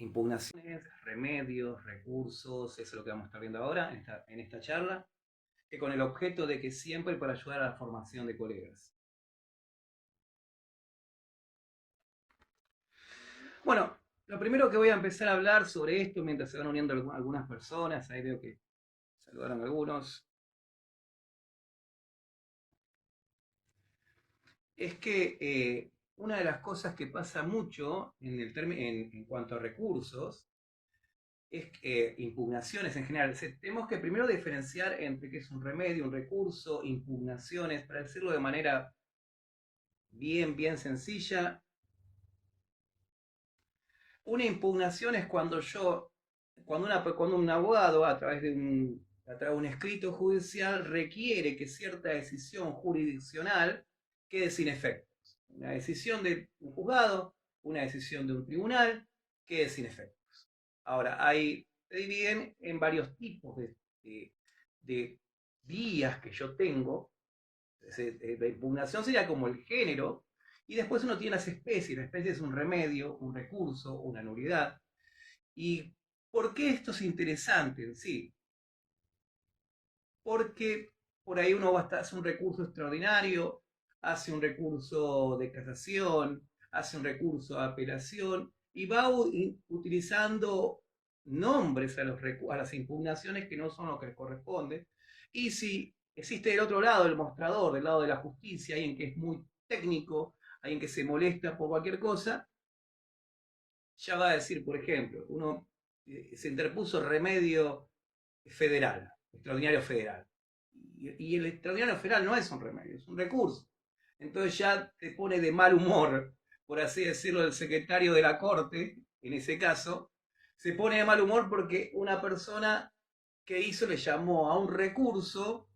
impugnaciones, remedios, recursos, eso es lo que vamos a estar viendo ahora en esta charla, que con el objeto de que siempre para ayudar a la formación de colegas. Bueno, lo primero que voy a empezar a hablar sobre esto mientras se van uniendo algunas personas, ahí veo que saludaron algunos, es que una de las cosas que pasa mucho en cuanto a recursos es que impugnaciones en general. Tenemos que primero diferenciar entre qué es un remedio, un recurso, impugnaciones, para decirlo de manera bien sencilla. Una impugnación es cuando un abogado a través de un escrito judicial requiere que cierta decisión jurisdiccional quede sin efectos. Una decisión de un juzgado, una decisión de un tribunal quede sin efectos. Ahora, se dividen en varios tipos de vías que yo tengo. La impugnación sería como el género, y después uno tiene las especies. La especie es un remedio, un recurso, una nulidad. ¿Y por qué esto es interesante en sí? Porque por ahí uno hace un recurso extraordinario, hace un recurso de casación, hace un recurso de apelación y va utilizando nombres a las impugnaciones que no son lo que les corresponde. Y si existe del otro lado el mostrador, del lado de la justicia, alguien que es muy técnico, alguien que se molesta por cualquier cosa, ya va a decir, por ejemplo, se interpuso remedio federal, extraordinario federal. Y el extraordinario federal no es un remedio, es un recurso. Entonces ya te pone de mal humor, por así decirlo, el secretario de la corte, en ese caso, se pone de mal humor porque una persona que hizo le llamó a un recurso,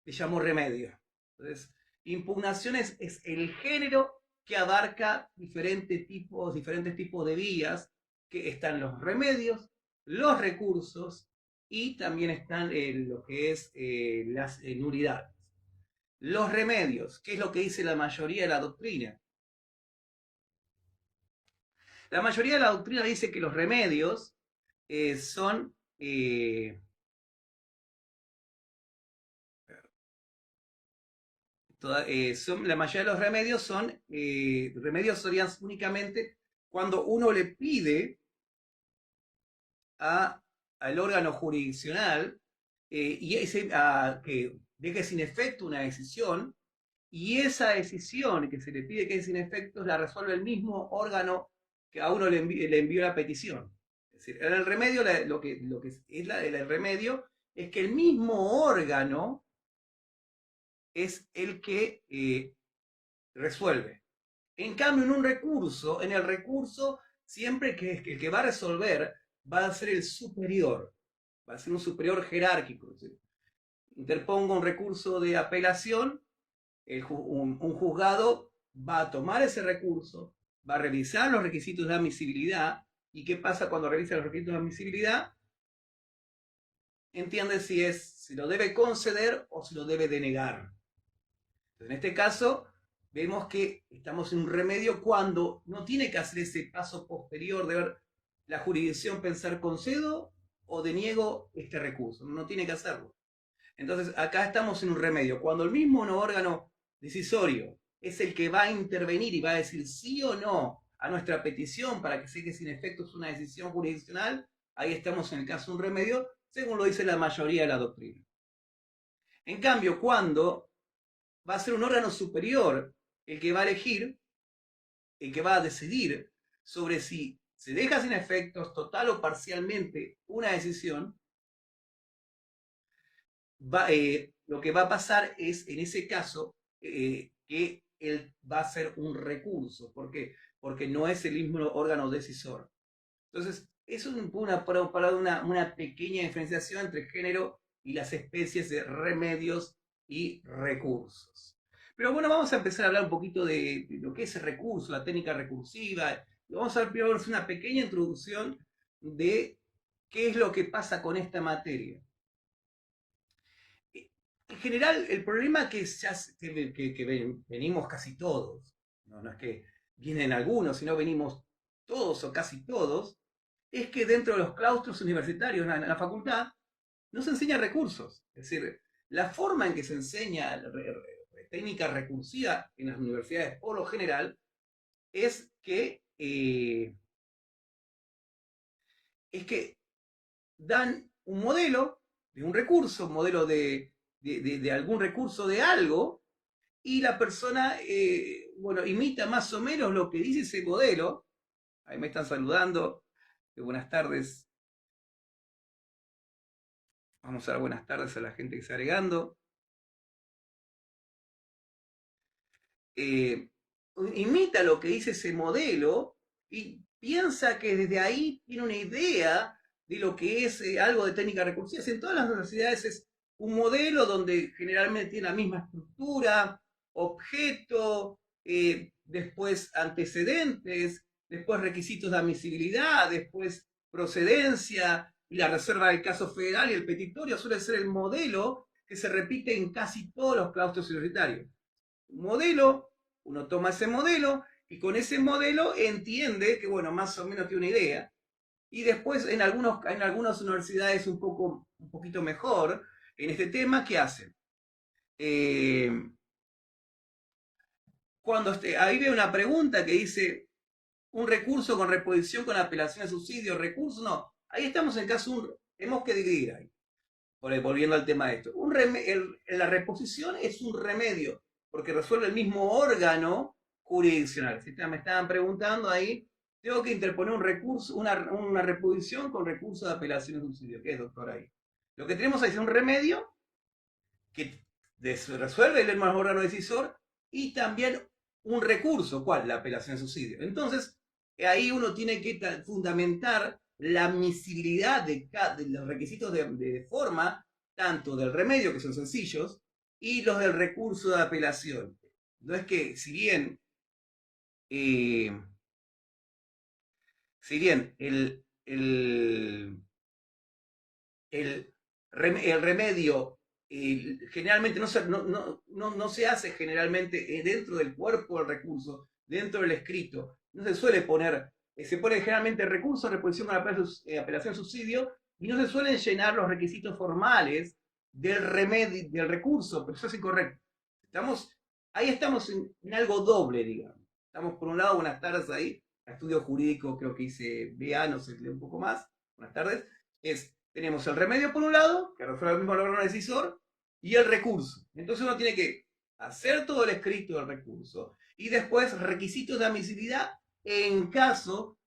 le llamó remedio. Entonces, impugnaciones es el género que abarca diferentes tipos de vías, que están los remedios, los recursos y también están lo que es las nulidades. Los remedios, ¿qué es lo que dice la mayoría de la doctrina? La mayoría de la doctrina dice que los remedios son la mayoría de los remedios remedios serían únicamente cuando uno le pide al órgano jurisdiccional que deje sin efecto una decisión, y esa decisión que se le pide que deje sin efecto la resuelve el mismo órgano que a uno le envió la petición. Es decir, en el remedio, lo que es el remedio es que el mismo órgano es el que resuelve. En cambio, en el recurso, siempre que el que va a resolver va a ser el superior, va a ser un superior jerárquico. Es decir, interpongo un recurso de apelación, un juzgado va a tomar ese recurso, va a revisar los requisitos de admisibilidad. ¿Y qué pasa cuando revisa los requisitos de admisibilidad? Entiende si lo debe conceder o si lo debe denegar. En este caso, vemos que estamos en un remedio cuando no tiene que hacer ese paso posterior de ver la jurisdicción, pensar concedo o deniego este recurso. No tiene que hacerlo. Entonces, acá estamos en un remedio. Cuando el mismo órgano decisorio es el que va a intervenir y va a decir sí o no a nuestra petición para que se quede sin efectos una decisión jurisdiccional, ahí estamos en el caso de un remedio, según lo dice la mayoría de la doctrina. En cambio, cuando va a ser un órgano superior el que va a elegir, el que va a decidir sobre si se deja sin efectos total o parcialmente una decisión, lo que va a pasar es, en ese caso, que él va a hacer un recurso. ¿Por qué? Porque no es el mismo órgano decisor. Entonces, eso es una pequeña diferenciación entre género y las especies de remedios y recursos. Pero bueno, vamos a empezar a hablar un poquito de lo que es el recurso, la técnica recursiva. Vamos a ver primero una pequeña introducción de qué es lo que pasa con esta materia. En general, el problema que venimos casi todos, no es que vienen algunos, sino venimos todos o casi todos, es que dentro de los claustros universitarios en la facultad no se enseñan recursos. Es decir, la forma en que se enseña técnica recursiva en las universidades por lo general es que dan un modelo de un recurso, un modelo de algún recurso de algo, y la persona, bueno, imita más o menos lo que dice ese modelo. Ahí me están saludando. Buenas tardes. Vamos a dar buenas tardes a la gente que está agregando. Eh, Imita lo que dice ese modelo y piensa que desde ahí tiene una idea de lo que es algo de técnica recursiva. En todas las universidades es un modelo donde generalmente tiene la misma estructura, objeto, después antecedentes, después requisitos de admisibilidad, después procedencia y la reserva del caso federal y el petitorio suele ser el modelo que se repite en casi todos los claustros universitarios. Un modelo, uno toma ese modelo y con ese modelo entiende que, bueno, más o menos tiene una idea. Y después en algunas universidades un poquito mejor en este tema, ¿qué hacen? Eh, ahí veo una pregunta que dice un recurso con reposición con apelación a subsidio, recurso, no. Ahí estamos en caso, tenemos que dividir ahí. Volviendo al tema de esto. La reposición es un remedio, porque resuelve el mismo órgano jurisdiccional. Si me estaban preguntando ahí, tengo que interponer un recurso, una reposición con recurso de apelación de subsidio. ¿Qué es, doctor? Ahí. Lo que tenemos ahí es un remedio que resuelve el mismo órgano decisor y también un recurso, ¿cuál? La apelación de subsidio. Entonces, ahí uno tiene que fundamentar la admisibilidad de los requisitos de forma, tanto del remedio, que son sencillos, y los del recurso de apelación. No es que, eh, si bien el, el remedio generalmente no se hace generalmente dentro del cuerpo del recurso, dentro del escrito. No se suele poner, se pone generalmente recurso, reposición con apelación subsidio, y no se suelen llenar los requisitos formales del remedio, del recurso, pero eso es incorrecto. Ahí estamos en algo doble, digamos. Estamos por un lado, buenas tardes ahí, estudio jurídico, creo que hice BA, no sé, un poco más. Buenas tardes. Tenemos el remedio por un lado, que resuelve el mismo órgano decisor, y el recurso. Entonces uno tiene que hacer todo el escrito del recurso y después requisitos de admisibilidad en caso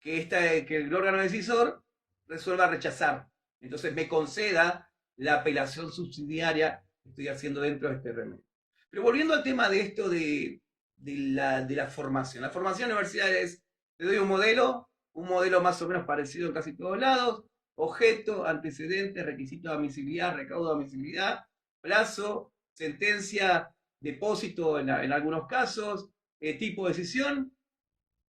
que el órgano decisor resuelva rechazar. Entonces me conceda la apelación subsidiaria que estoy haciendo dentro de este remedio. Pero volviendo al tema de esto de la formación. La formación universitaria es, te doy un modelo más o menos parecido en casi todos lados, objeto, antecedentes, requisito de admisibilidad, recaudo de admisibilidad, plazo, sentencia, depósito en algunos casos, tipo de decisión,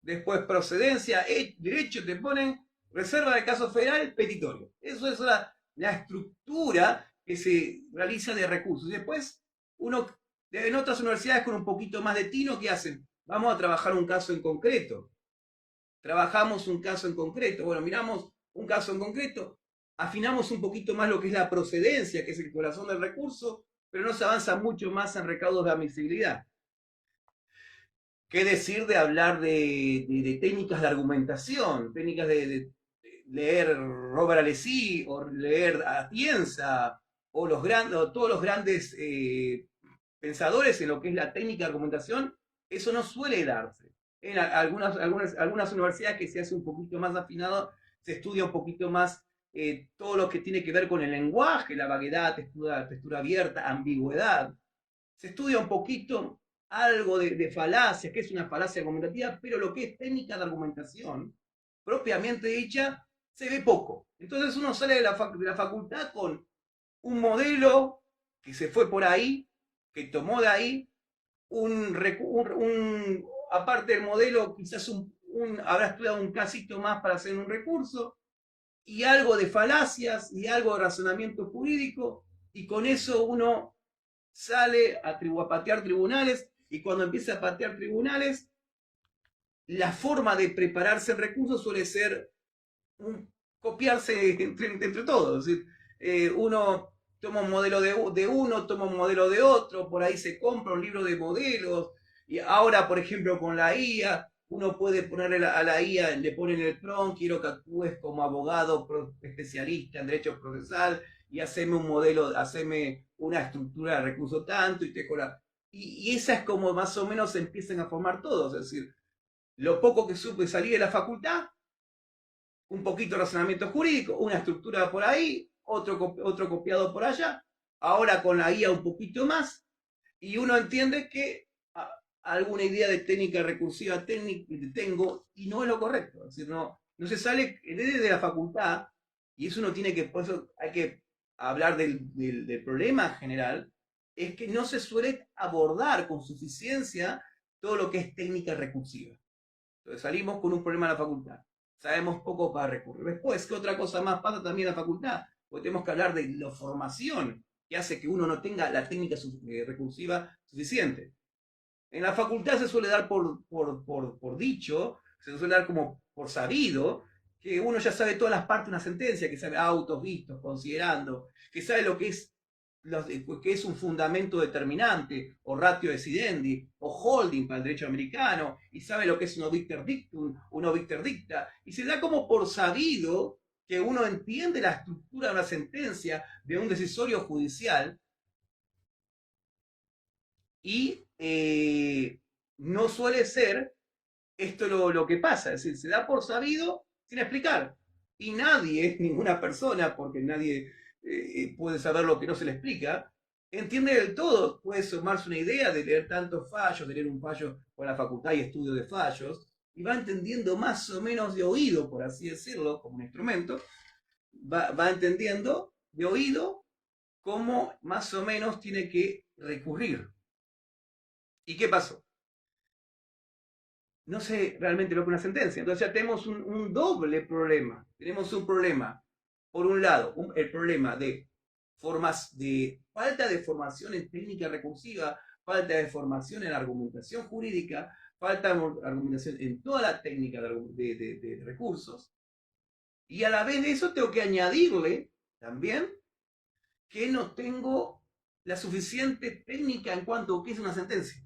después procedencia, derecho, te ponen reserva de caso federal, petitorio. Eso es la estructura que se realiza de recursos. Y después, en otras universidades con un poquito más de tino, ¿qué hacen? Vamos a trabajar un caso en concreto. Trabajamos un caso en concreto. Bueno, miramos un caso en concreto, afinamos un poquito más lo que es la procedencia, que es el corazón del recurso, pero no se avanza mucho más en recaudos de admisibilidad. ¿Qué decir de hablar de técnicas de argumentación? Técnicas de leer Robert Alesi o leer Atienza o todos los grandes pensadores en lo que es la técnica de argumentación. Eso no suele darse. En algunas universidades que se hace un poquito más afinado, se estudia un poquito más todo lo que tiene que ver con el lenguaje, la vaguedad, textura abierta, ambigüedad. Se estudia un poquito algo de falacia, que es una falacia argumentativa, pero lo que es técnica de argumentación, propiamente dicha, se ve poco. Entonces uno sale de la facultad con un modelo que se fue por ahí, que tomó de ahí, aparte del modelo, quizás habrá estudiado un casito más para hacer un recurso, y algo de falacias y algo de razonamiento jurídico, y con eso uno sale a patear tribunales, y cuando empieza a patear tribunales, la forma de prepararse el recurso suele ser copiarse entre todos. Es decir, uno toma un modelo de uno, toma un modelo de otro, por ahí se compra un libro de modelos, y ahora, por ejemplo, con la IA, uno puede ponerle a la IA, le ponen el prompt, quiero que actúes como abogado especialista en derecho procesal, y haceme un modelo, haceme una estructura de recurso tanto, y esa es como más o menos se empiezan a formar todos. Es decir, lo poco que supe salir de la facultad, un poquito de razonamiento jurídico, una estructura por ahí, otro copiado por allá, ahora con la IA un poquito más, y uno entiende que alguna idea de técnica recursiva tengo y no es lo correcto. Es decir, no se sale desde la facultad, y eso uno tiene que, por eso hay que hablar del problema general, es que no se suele abordar con suficiencia todo lo que es técnica recursiva. Entonces salimos con un problema en la facultad. Sabemos poco para recurrir. Después, ¿qué otra cosa más pasa también en la facultad? Porque tenemos que hablar de la formación que hace que uno no tenga la técnica recursiva suficiente. En la facultad se suele dar por dicho, se suele dar como por sabido, que uno ya sabe todas las partes de una sentencia, que sabe autos, vistos, considerando, que sabe lo que es, que es un fundamento determinante, o ratio decidendi, o holding para el derecho americano, y sabe lo que es un obiter dictum, un obiter dicta, y se da como por sabido que uno entiende la estructura de una sentencia, de un decisorio judicial, y no suele ser esto lo que pasa, es decir, se da por sabido sin explicar. Y nadie, ninguna persona, porque nadie puede saber lo que no se le explica, entiende del todo. Puede sumarse una idea de leer tantos fallos, de leer un fallo con la facultad y estudio de fallos, y va entendiendo más o menos de oído, por así decirlo, como un instrumento, va entendiendo de oído cómo más o menos tiene que recurrir. ¿Y qué pasó? No sé realmente lo que es una sentencia. Entonces ya tenemos un doble problema. Tenemos un problema, por un lado, el problema de falta de formación en técnica recursiva, falta de formación en argumentación jurídica, falta de argumentación en toda la técnica de recursos. Y a la vez de eso tengo que añadirle también que no tengo la suficiente técnica en cuanto a qué es una sentencia.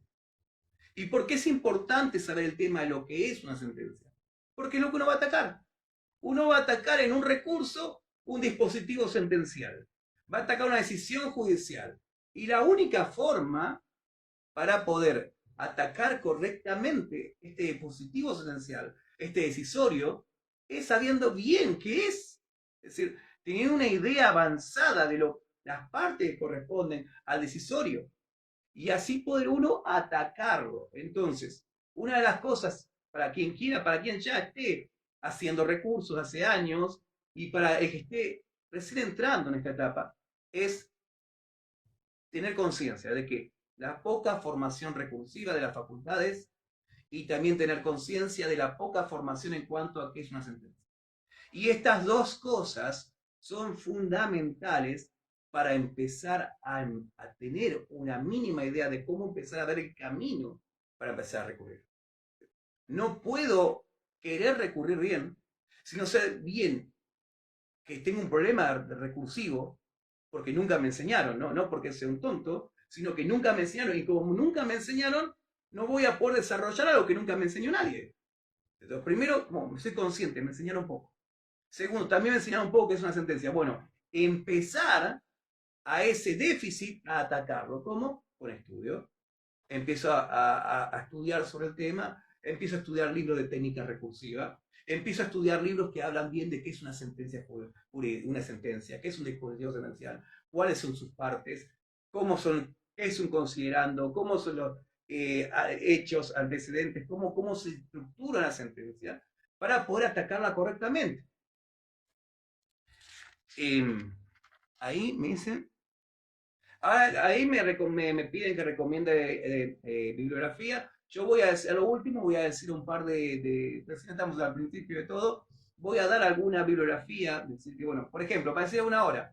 ¿Y por qué es importante saber el tema de lo que es una sentencia? Porque es lo que uno va a atacar. Uno va a atacar en un recurso un dispositivo sentencial. Va a atacar una decisión judicial. Y la única forma para poder atacar correctamente este dispositivo sentencial, este decisorio, es sabiendo bien qué es. Es decir, teniendo una idea avanzada de las partes que corresponden al decisorio, y así poder uno atacarlo. Entonces, una de las cosas para quien quiera, para quien ya esté haciendo recursos hace años y para el que esté recién entrando en esta etapa, es tener conciencia de que la poca formación recursiva de las facultades y también tener conciencia de la poca formación en cuanto a qué es una sentencia. Y estas dos cosas son fundamentales para empezar a tener una mínima idea de cómo empezar a ver el camino para empezar a recurrir. No puedo querer recurrir bien si no sé bien que tengo un problema recursivo, porque nunca me enseñaron, no porque sea un tonto, sino que nunca me enseñaron, y como nunca me enseñaron, no voy a poder desarrollar algo que nunca me enseñó nadie. Entonces, primero, bueno, soy consciente, me enseñaron poco. Segundo, también me enseñaron un poco que es una sentencia. Bueno, empezar a ese déficit a atacarlo. ¿Cómo? Con estudio. Empiezo a estudiar sobre el tema, empiezo a estudiar libros de técnica recursiva, empiezo a estudiar libros que hablan bien de qué es una sentencia, una sentencia, qué es un dispositivo sentencial, cuáles son sus partes, cómo son, qué es un considerando, cómo son los hechos antecedentes, cómo se estructura la sentencia, para poder atacarla correctamente. Eh, ahí me dicen, ahí me piden que recomiende bibliografía. Yo voy a decir, a lo último voy a decir un par recién estamos al principio de todo, voy a dar alguna bibliografía, decir que, bueno, por ejemplo, para decir una hora,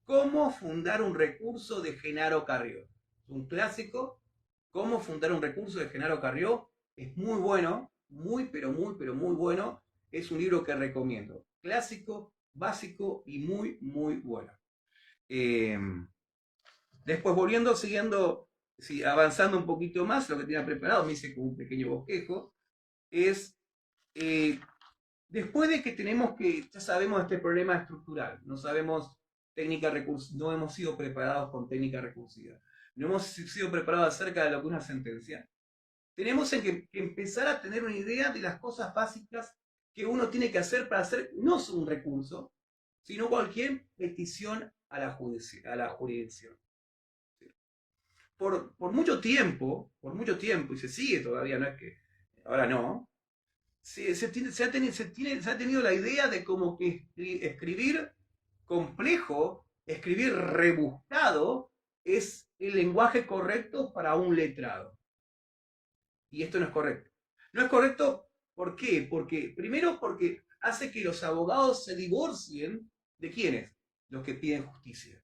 ¿cómo fundar un recurso de Genaro Carrió? Un clásico, ¿cómo fundar un recurso de Genaro Carrió? Es muy bueno, muy, pero muy, pero muy bueno. Es un libro que recomiendo. clásico, básico y muy, muy bueno. Eh, Después, volviendo, siguiendo, sí, avanzando un poquito más, lo que tenía preparado, me hice como un pequeño bosquejo, es eh, después de que tenemos que, ya sabemos este problema estructural, no sabemos técnica recursiva, no hemos sido preparados con técnica recursiva, no hemos sido preparados acerca de lo que es una sentencia, tenemos que empezar a tener una idea de las cosas básicas que uno tiene que hacer para hacer no solo un recurso, sino cualquier petición a la jurisdicción. Por mucho tiempo, y se sigue todavía, no es que ahora no, se ha tenido la idea de como que escribir complejo, escribir rebuscado, es el lenguaje correcto para un letrado. Y esto no es correcto. No es correcto, ¿por qué? Primero porque hace que los abogados se divorcien de quiénes, los que piden justicia.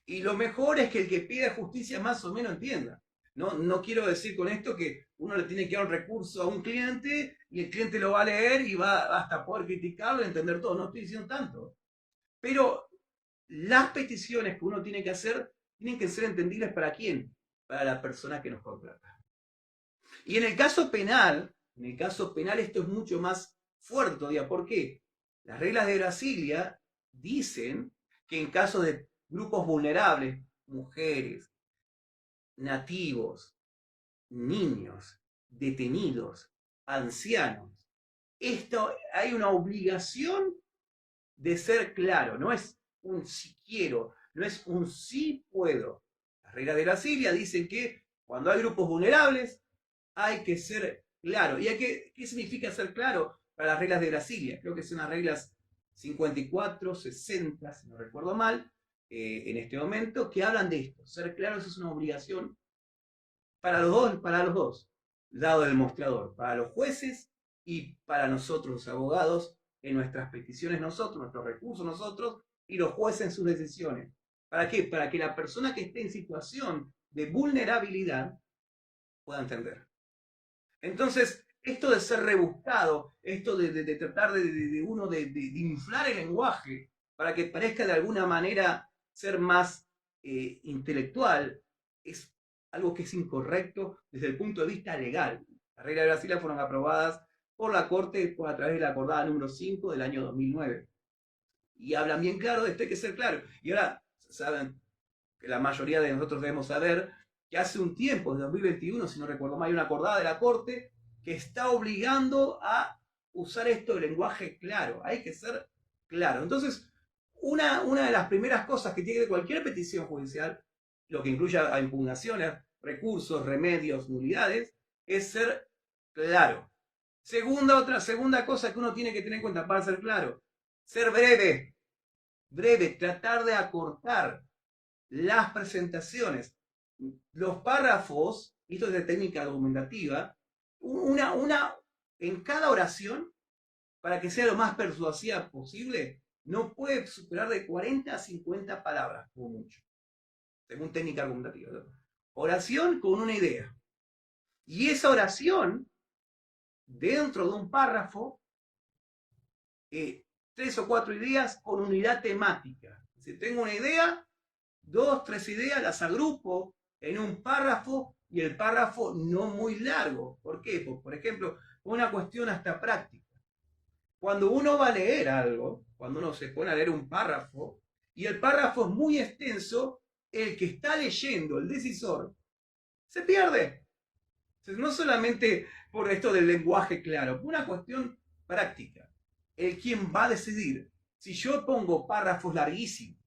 Y lo mejor es que el que pide justicia más o menos entienda. No quiero decir con esto que uno le tiene que dar un recurso a un cliente y el cliente lo va a leer y va hasta poder criticarlo y entender todo. No estoy diciendo tanto. Pero las peticiones que uno tiene que hacer tienen que ser entendibles para quién, para la persona que nos contrata. Y en el caso penal esto es mucho más fuerte todavía. ¿Por qué? Las reglas de Brasilia dicen que en caso de grupos vulnerables, mujeres, nativos, niños, detenidos, ancianos, esto hay una obligación de ser claro, no es un si quiero, no es un si puedo. Las reglas de Brasilia dicen que cuando hay grupos vulnerables hay que ser claro. ¿Y qué significa ser claro para las reglas de Brasilia? Creo que son las reglas 54, 60, si no recuerdo mal, en este momento, que hablan de esto. Ser claros es una obligación para los dos, dado el mostrador, para los jueces y para nosotros los abogados, en nuestras peticiones nosotros, nuestros recursos nosotros, y los jueces en sus decisiones. ¿Para qué? Para que la persona que esté en situación de vulnerabilidad pueda entender. Entonces, esto de ser rebuscado, esto de tratar de uno de inflar el lenguaje para que parezca de alguna manera ser más intelectual, es algo que es incorrecto desde el punto de vista legal. Las reglas de Brasilia fueron aprobadas por la Corte a través de la acordada número 5 del año 2009. Y hablan bien claro de esto, hay que ser claro. Y ahora, saben que la mayoría de nosotros debemos saber que hace un tiempo, en 2021, si no recuerdo mal, hay una acordada de la Corte que está obligando a usar esto de lenguaje claro. Hay que ser claro. Entonces, una de las primeras cosas que tiene cualquier petición judicial, lo que incluye a impugnaciones, recursos, remedios, nulidades, es ser claro. Segunda cosa que uno tiene que tener en cuenta para ser claro, ser breve, tratar de acortar las presentaciones, los párrafos, esto es de técnica argumentativa, en cada oración, para que sea lo más persuasiva posible, no puede superar de 40 a 50 palabras, como mucho, según técnica argumentativa. ¿No? Oración con una idea. Y esa oración, dentro de un párrafo, 3 o 4 ideas con unidad temática. Si tengo una idea, 2, 3 ideas, las agrupo en un párrafo y el párrafo no muy largo. ¿Por qué? Por ejemplo, una cuestión hasta práctica. Cuando uno va a leer algo, cuando uno se pone a leer un párrafo y el párrafo es muy extenso, el que está leyendo, el decisor, se pierde. Entonces, no solamente por esto del lenguaje claro, por una cuestión práctica. El quien va a decidir, si yo pongo párrafos larguísimos,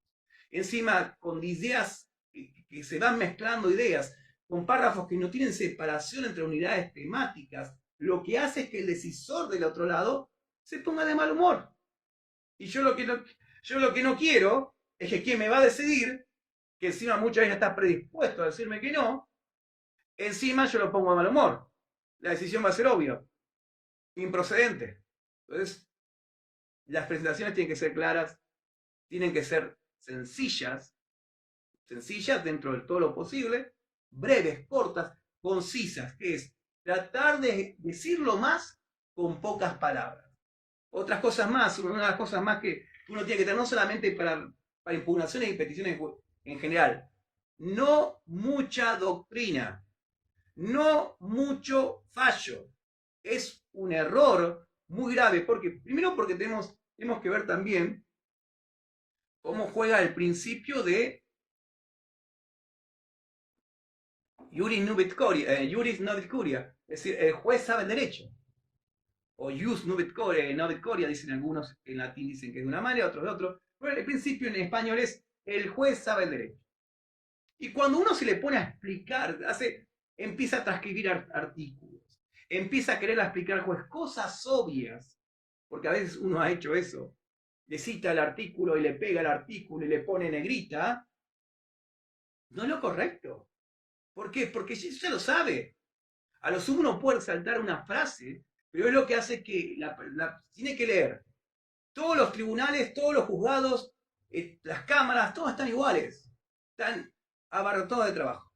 encima con ideas que se van mezclando ideas, con párrafos que no tienen separación entre unidades temáticas, lo que hace es que el decisor del otro lado se ponga de mal humor. Y yo lo que no quiero es que quien me va a decidir, que encima muchas veces está predispuesto a decirme que no, encima yo lo pongo de mal humor. La decisión va a ser obvia, improcedente. Entonces, las presentaciones tienen que ser claras, tienen que ser sencillas dentro de todo lo posible, breves, cortas, concisas, que es tratar de decirlo más con pocas palabras. Otras cosas más, una de las cosas más que uno tiene que tener, no solamente para impugnaciones y peticiones en general, no mucha doctrina, no mucho fallo. Es un error muy grave, porque primero porque tenemos que ver también cómo juega el principio de Juris Novit Curia, es decir, el juez sabe el derecho. O Jus Novit Curia, dicen algunos, en latín dicen que es de una manera, otros de otro. Pero el principio en español es el juez sabe el derecho. Y cuando uno se le pone a explicar, empieza a transcribir artículos, empieza a querer explicar al juez cosas obvias, porque a veces uno ha hecho eso, le cita el artículo y le pega el artículo y le pone negrita, no es lo correcto. ¿Por qué? Porque ya lo sabe. A lo sumo uno puede saltar una frase, pero es lo que hace que tiene que leer. Todos los tribunales, todos los juzgados, las cámaras, todos están iguales. Están abarrotados de trabajo.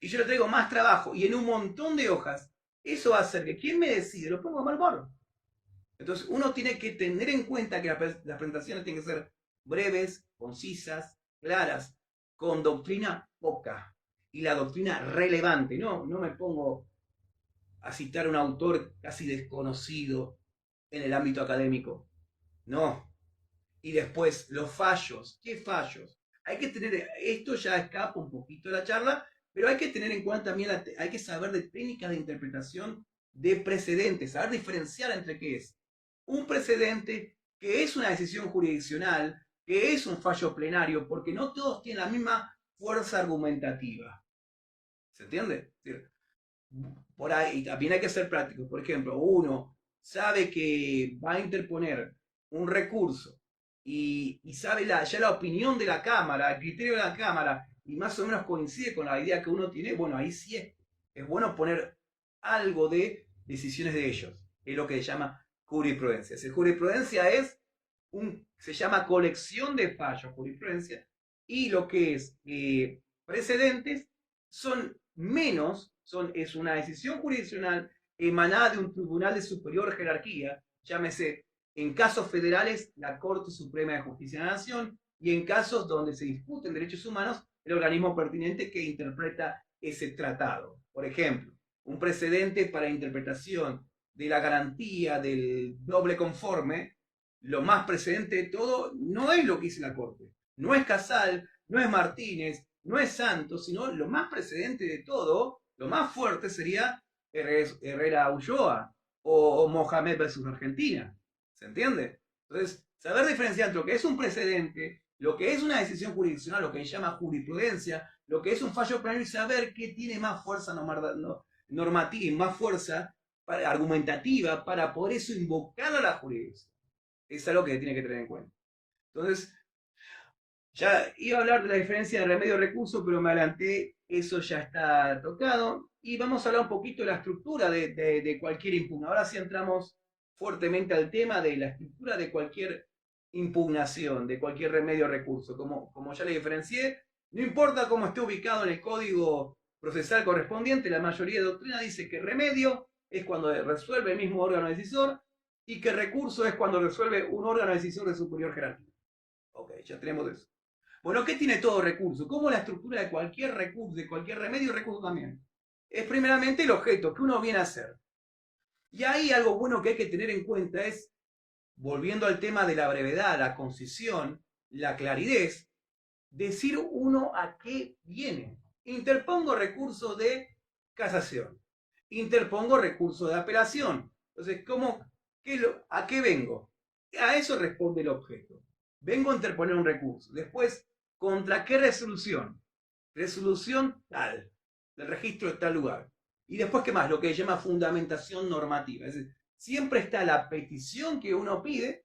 Y yo le traigo más trabajo y en un montón de hojas. Eso va a hacer que quien me decide lo ponga mal humor. Entonces uno tiene que tener en cuenta que las presentaciones tienen que ser breves, concisas, claras, con doctrina poca y la doctrina relevante. No me pongo a citar a un autor casi desconocido en el ámbito académico. No. Y después, los fallos. ¿Qué fallos? Hay que tener, esto ya escapa un poquito de la charla, pero hay que tener en cuenta también, hay que saber de técnicas de interpretación de precedentes, saber diferenciar entre qué es un precedente, que es una decisión jurisdiccional, que es un fallo plenario, porque no todos tienen la misma fuerza argumentativa. ¿Se entiende? Por ahí también hay que ser práctico. Por ejemplo, uno sabe que va a interponer un recurso y sabe ya la opinión de la Cámara, el criterio de la Cámara, y más o menos coincide con la idea que uno tiene, bueno, ahí sí es bueno poner algo de decisiones de ellos. Es lo que se llama jurisprudencia. Si jurisprudencia se llama colección de fallos, jurisprudencia, y lo que es precedentes son menos, es una decisión jurisdiccional emanada de un tribunal de superior jerarquía, llámese en casos federales la Corte Suprema de Justicia de la Nación y en casos donde se discuten derechos humanos el organismo pertinente que interpreta ese tratado. Por ejemplo, un precedente para interpretación de la garantía del doble conforme, lo más precedente de todo no es lo que dice la Corte, no es Casal, no es Martínez, no es Santos, sino lo más precedente de todo, lo más fuerte sería Herrera Ulloa o Mohamed versus Argentina. ¿Se entiende? Entonces, saber diferenciar entre lo que es un precedente, lo que es una decisión jurisdiccional, lo que se llama jurisprudencia, lo que es un fallo plenario y saber qué tiene más fuerza normativa, más fuerza argumentativa para poder eso invocar a la jurisdicción. Es algo que tiene que tener en cuenta. Entonces, ya iba a hablar de la diferencia de remedio-recurso, pero me adelanté, eso ya está tocado. Y vamos a hablar un poquito de la estructura de cualquier impugnación. Ahora sí entramos fuertemente al tema de la estructura de cualquier impugnación, de cualquier remedio-recurso. Como ya le diferencié, no importa cómo esté ubicado en el código procesal correspondiente, la mayoría de doctrina dice que remedio es cuando resuelve el mismo órgano decisor y que recurso es cuando resuelve un órgano decisor de superior jerarquía. Ok, ya tenemos eso. Bueno, ¿qué tiene todo recurso? ¿Cómo la estructura de cualquier recurso, de cualquier remedio y recurso también? Es primeramente el objeto, que uno viene a hacer. Y ahí algo bueno que hay que tener en cuenta es, volviendo al tema de la brevedad, la concisión, la claridad, decir uno a qué viene. Interpongo recurso de casación. Interpongo recurso de apelación. Entonces, ¿a qué vengo? A eso responde el objeto. Vengo a interponer un recurso. Después, ¿contra qué resolución? Resolución tal, del registro de tal lugar. Y después, ¿qué más? Lo que se llama fundamentación normativa. Es decir, siempre está la petición que uno pide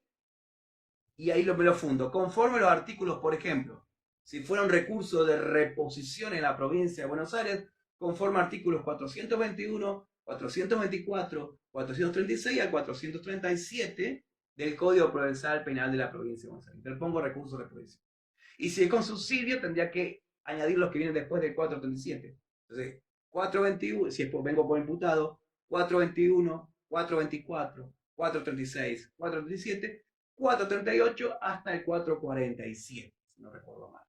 y ahí me lo fundo. Conforme los artículos, por ejemplo, si fuera un recurso de reposición en la provincia de Buenos Aires, conforme artículos 421, 424, 436 al 437 del Código Procesal Penal de la provincia de Buenos Aires. Interpongo recursos de reposición. Y si es con subsidio, tendría que añadir los que vienen después del 437. Entonces, 421, si vengo por imputado, 421, 424, 436, 437, 438 hasta el 447, si no recuerdo mal.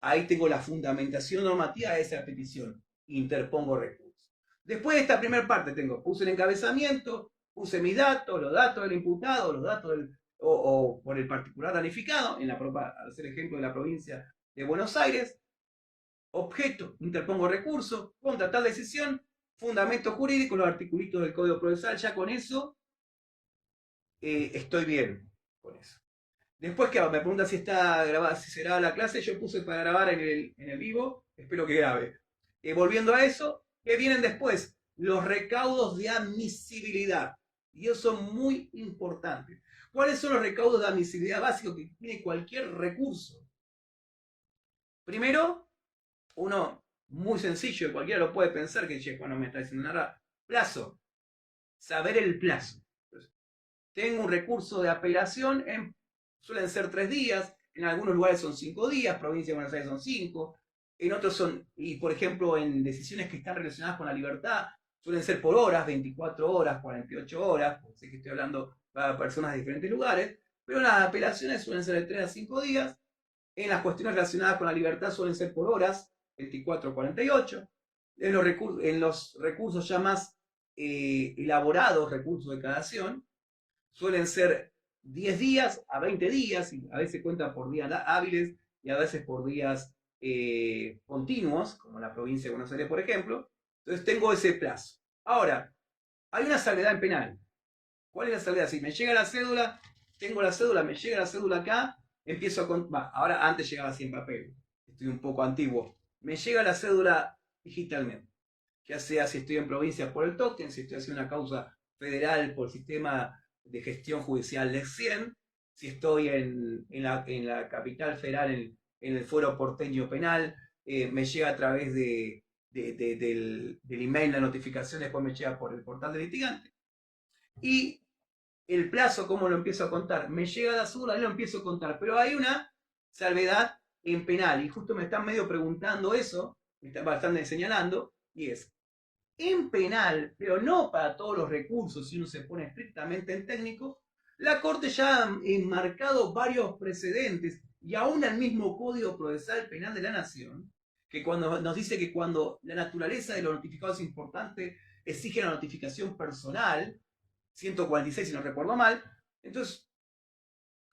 Ahí tengo la fundamentación normativa de esa petición. Interpongo recurso. Después de esta primera parte puse el encabezamiento, puse mis datos, los datos del imputado, los datos o por el particular danificado, al ser ejemplo de la provincia de Buenos Aires. Objeto, interpongo recurso, contra tal decisión, fundamento jurídico, los articulitos del Código Procesal, ya con eso estoy bien con eso. Después que me pregunta si está grabada, si se graba la clase, yo puse para grabar en el vivo, espero que grabe. Volviendo a eso, ¿qué vienen después? Los recaudos de admisibilidad. Y eso son muy importantes. ¿Cuáles son los recaudos de admisibilidad básicos que tiene cualquier recurso? Primero, uno muy sencillo, cualquiera lo puede pensar, que che, Juan no me está diciendo nada. Plazo. Saber el plazo. Tengo un recurso de apelación, suelen ser 3 días, en algunos lugares son 5 días, provincia de Buenos Aires son 5, en otros son, y por ejemplo en decisiones que están relacionadas con la libertad, suelen ser por horas, 24 horas, 48 horas, sé que estoy hablando para personas de diferentes lugares, pero las apelaciones suelen ser de 3 a 5 días, en las cuestiones relacionadas con la libertad suelen ser por horas, 24 a 48, en los recursos ya más elaborados, recursos de cadación, suelen ser 10 días a 20 días, y a veces cuentan por días hábiles y a veces por días continuos, como en la provincia de Buenos Aires, por ejemplo. Entonces tengo ese plazo. Ahora, hay una salvedad en penal. ¿Cuál es la salvedad? Si me llega la cédula, tengo la cédula, me llega la cédula acá, empiezo a contar. Ahora antes llegaba así en papel. Estoy un poco antiguo. Me llega la cédula digitalmente. Ya sea si estoy en provincia por el token, si estoy haciendo una causa federal por el sistema de gestión judicial de 100, si estoy en la capital federal, en el fuero porteño penal, me llega a través del email la notificación, después me llega por el portal de litigante. Y el plazo, ¿cómo lo empiezo a contar? Me llega la cédula y lo empiezo a contar, pero hay una salvedad en penal, y justo me están medio preguntando eso, me están bastante señalando, y es, en penal, pero no para todos los recursos, si uno se pone estrictamente en técnico, la Corte ya ha enmarcado varios precedentes y aún el mismo Código Procesal Penal de la Nación, que cuando nos dice que cuando la naturaleza de los notificados es importante, exige la notificación personal, 146 si no recuerdo mal, entonces,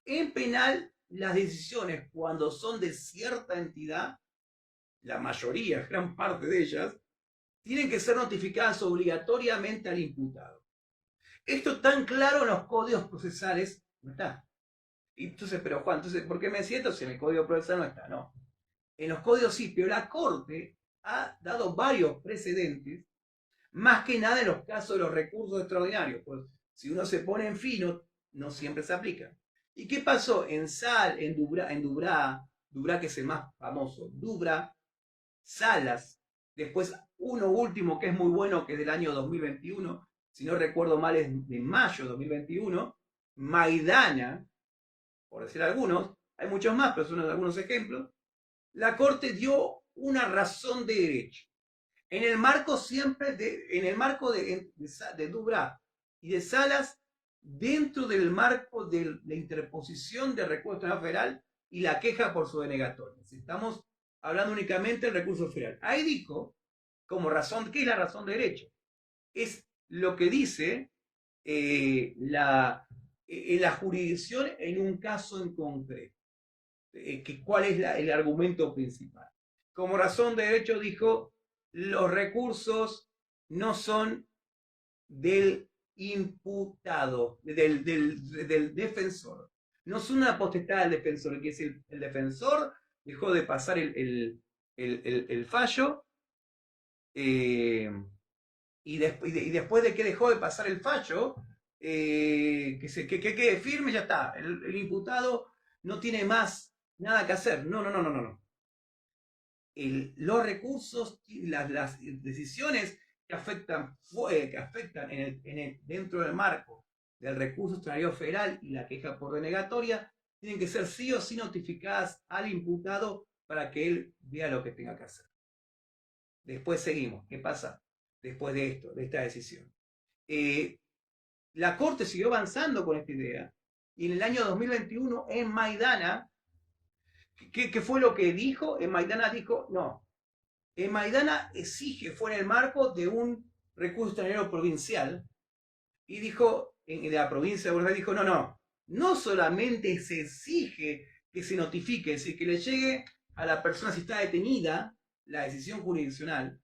en penal, las decisiones cuando son de cierta entidad, la mayoría, gran parte de ellas, tienen que ser notificadas obligatoriamente al imputado. Esto tan claro en los códigos procesales no está. Entonces, pero Juan, entonces, ¿por qué me siento si en el código procesal no está? No. En los códigos sí, pero la Corte ha dado varios precedentes, más que nada en los casos de los recursos extraordinarios. Pues si uno se pone en fino, no siempre se aplica. ¿Y qué pasó en Dubrá, que es el más famoso, Dubrá, Salas, después uno último que es muy bueno, que es del año 2021, si no recuerdo mal es de mayo de 2021, Maidana, por decir algunos, hay muchos más, pero son algunos ejemplos, la Corte dio una razón de derecho. En el marco siempre, en el marco de Dubrá y de Salas, dentro del marco de la interposición de recurso federal y la queja por su denegatoria. Si estamos hablando únicamente del recurso federal. Ahí dijo, como razón, ¿qué es la razón de derecho? Es lo que dice la jurisdicción en un caso en concreto. ¿Cuál es el argumento principal? Como razón de derecho dijo, los recursos no son del imputado, del defensor. No son una potestad del defensor, que es el defensor dejó de pasar el fallo y después de que dejó de pasar el fallo, que quede firme, ya está. El imputado no tiene más nada que hacer. No, no, no, no, no. Los recursos, las decisiones que afectan dentro del marco del recurso extraordinario federal y la queja por denegatoria, tienen que ser sí o sí notificadas al imputado para que él vea lo que tenga que hacer. Después seguimos. ¿Qué pasa después de esto, de esta decisión? la Corte siguió avanzando con esta idea y en el año 2021 en Maidana, ¿qué fue lo que dijo? En Maidana dijo, no, en Maidana exige, fue en el marco de un recurso extranjero provincial, y dijo, en la provincia de Buenos Aires, dijo, no, no, no solamente se exige que se notifique, es decir, que le llegue a la persona si está detenida la decisión jurisdiccional,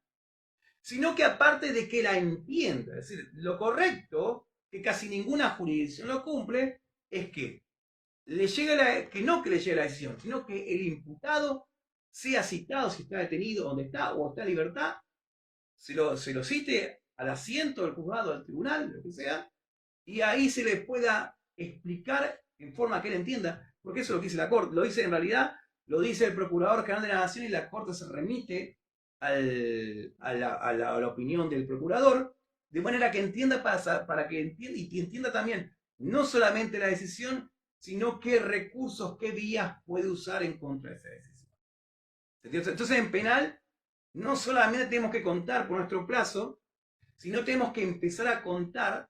sino que aparte de que la entienda, es decir, lo correcto, que casi ninguna jurisdicción lo cumple, es que le llegue que no que le llegue la decisión, sino que el imputado sea citado si está detenido, donde está, o está en libertad, se lo cite al asiento del juzgado, al tribunal, lo que sea, y ahí se le pueda explicar en forma que él entienda, porque eso es lo que dice la Corte, lo dice en realidad, lo dice el Procurador General de la Nación y la Corte se remite a la opinión del Procurador, de manera que entienda para que entienda y entienda también no solamente la decisión, sino qué recursos, qué vías puede usar en contra de esa decisión. Entonces en penal no solamente tenemos que contar por nuestro plazo, sino tenemos que empezar a contar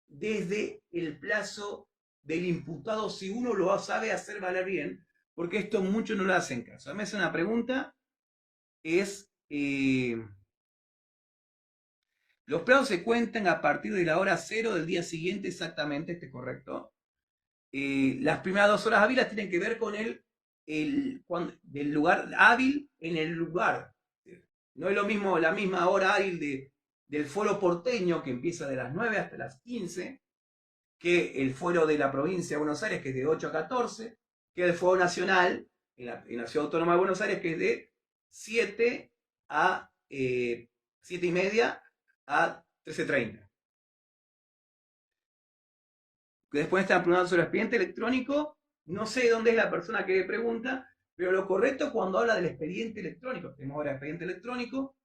desde el plazo del imputado si uno lo sabe hacer valer bien, porque esto muchos no lo hacen caso. A mí me hace una pregunta, es, los plazos se cuentan a partir de la hora cero del día siguiente exactamente, ¿este correcto? Las primeras 2 horas hábiles tienen que ver con del lugar hábil en el lugar. No es lo mismo la misma hora hábil del foro porteño, que empieza de las 9 hasta las 15, que el foro de la provincia de Buenos Aires, que es de 8 a 14, que el foro nacional en la Ciudad Autónoma de Buenos Aires, que es de 7 a 7 y media a 13:30. Después están preguntando sobre el expediente electrónico. No sé dónde es la persona que pregunta, pero lo correcto cuando habla del expediente electrónico, tenemos ahora expediente electrónico,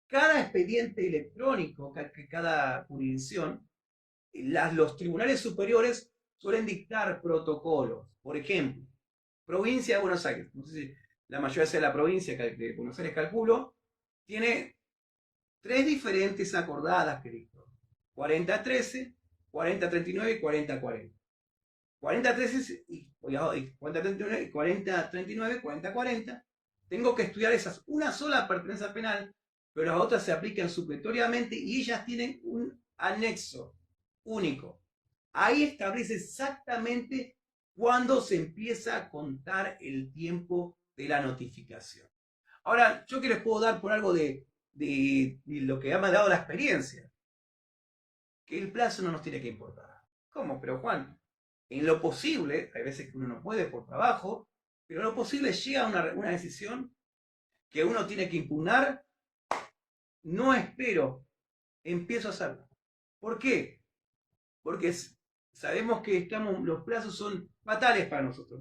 cada expediente electrónico, cada jurisdicción, los tribunales superiores suelen dictar protocolos. Por ejemplo, provincia de Buenos Aires, no sé si la mayoría sea la provincia de Buenos Aires, calculo, tiene 3 diferentes acordadas que dictó: 40-13, 40-39 y 40-40. 40-13 y 40-39, 40-39, 40-40. Tengo que estudiar esas. Una sola pertenece al penal, pero las otras se aplican supletoriamente y ellas tienen un anexo único. Ahí establece exactamente cuándo se empieza a contar el tiempo de la notificación. Ahora, yo que les puedo dar por algo de lo que me ha dado la experiencia, que el plazo no nos tiene que importar. ¿Cómo? Pero Juan, en lo posible, hay veces que uno no puede por trabajo, pero en lo posible llega una decisión que uno tiene que impugnar, no espero, empiezo a hacerlo. ¿Por qué? Porque sabemos que los plazos son fatales para nosotros.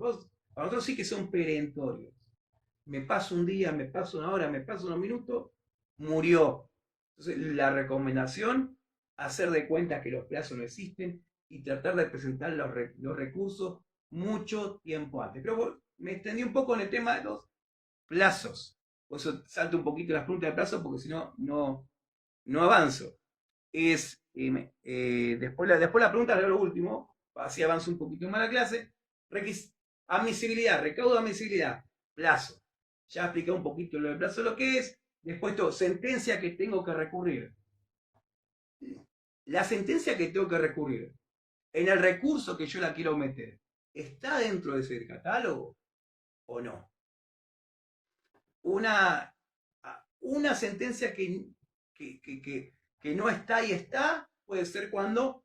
Para nosotros sí que son perentorios. Me paso un día, me paso una hora, me paso unos minutos, murió. Entonces, la recomendación, hacer de cuenta que los plazos no existen y tratar de presentar los recursos mucho tiempo antes. Pero me extendí un poco en el tema de los plazos. Por eso salto un poquito las preguntas de plazo, porque si no, no avanzo. Después la pregunta es lo último, así avanzo un poquito más la clase. Admisibilidad, recaudo de admisibilidad, plazo. Ya expliqué un poquito lo del plazo, lo que es. Después todo, sentencia que tengo que recurrir. La sentencia que tengo que recurrir, en el recurso que yo la quiero meter, ¿está dentro de ese catálogo o no? Una sentencia que no está y está, puede ser cuando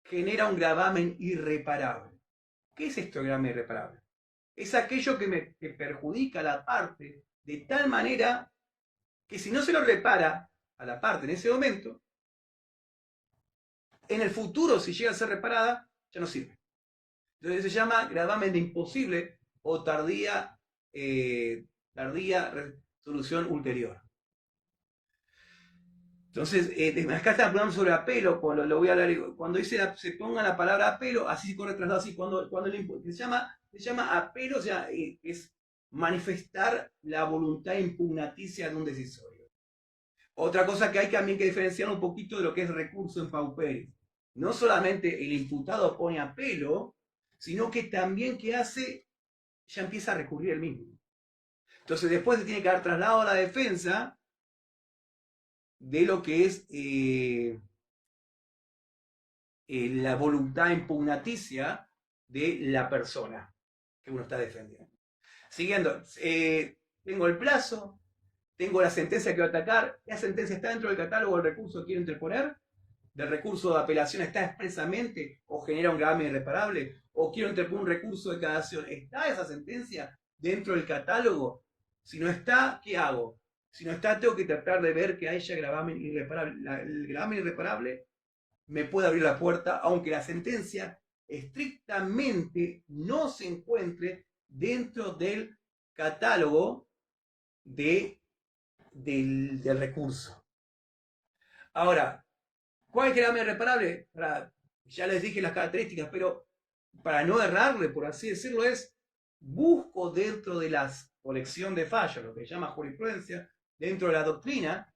genera un gravamen irreparable. ¿Qué es esto de gravamen irreparable? Es aquello que perjudica a la parte de tal manera que si no se lo repara a la parte en ese momento, en el futuro, si llega a ser reparada, ya no sirve. Entonces se llama gravamen de imposible o tardía resolución ulterior. Entonces, acá están hablando sobre apelo, lo voy a hablar, cuando se ponga la palabra apelo, así se corre traslado, así, cuando se llama apelo, o sea, es manifestar la voluntad impugnaticia de un decisorio. Otra cosa que hay también que diferenciar un poquito de lo que es recurso en pauperis. no solamente el imputado pone apelo, sino que también que hace, ya empieza a recurrir el mismo. Entonces después se tiene que dar traslado a la defensa de lo que es la voluntad impugnaticia de la persona que uno está defendiendo. Siguiendo, tengo el plazo, tengo la sentencia que voy a atacar, la sentencia está dentro del catálogo del recurso que quiero interponer, del recurso de apelación está expresamente o genera un gravamen irreparable, o quiero interponer un recurso de cassación, ¿está esa sentencia dentro del catálogo? Si no está, ¿qué hago? Si no está, tengo que tratar de ver que haya gravamen irreparable. El gravamen irreparable me puede abrir la puerta, aunque la sentencia estrictamente no se encuentre dentro del catálogo del recurso. Ahora, ¿cuál es el gravamen irreparable? Ya les dije las características, pero para no errarle, por así decirlo, es busco dentro de la colección de fallos, lo que se llama jurisprudencia, dentro de la doctrina,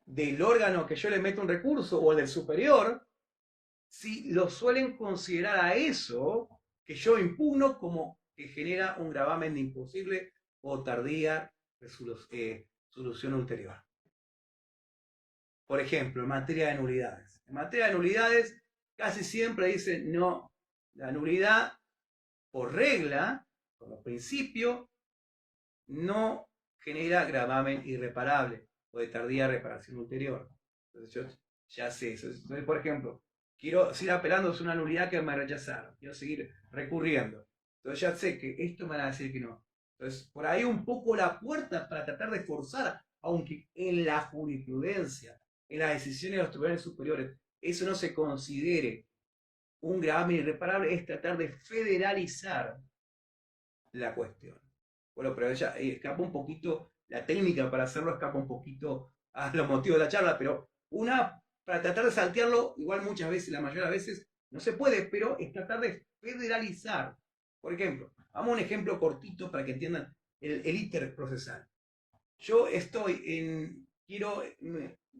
del órgano que yo le meto un recurso o del superior, si lo suelen considerar a eso que yo impugno como que genera un gravamen de imposible o tardía solución ulterior. Por ejemplo, en materia de nulidades. En materia de nulidades, casi siempre dicen no, la nulidad por regla, como principio, no genera gravamen irreparable o de tardía reparación ulterior. Entonces yo ya sé eso. Entonces, por ejemplo, quiero seguir apelando a una nulidad que me rechazaron, quiero seguir recurriendo. Entonces ya sé que esto me van a decir que no. Entonces, por ahí un poco la puerta para tratar de forzar, aunque en la jurisprudencia, en las decisiones de los tribunales superiores, eso no se considere un gravamen irreparable, es tratar de federalizar la cuestión. Bueno, pero ella escapa un poquito, la técnica para hacerlo escapa un poquito a los motivos de la charla, pero para tratar de saltearlo, igual muchas veces, la mayoría de veces, no se puede, pero es tratar de federalizar. Por ejemplo, vamos a un ejemplo cortito para que entiendan el íter procesal. Yo estoy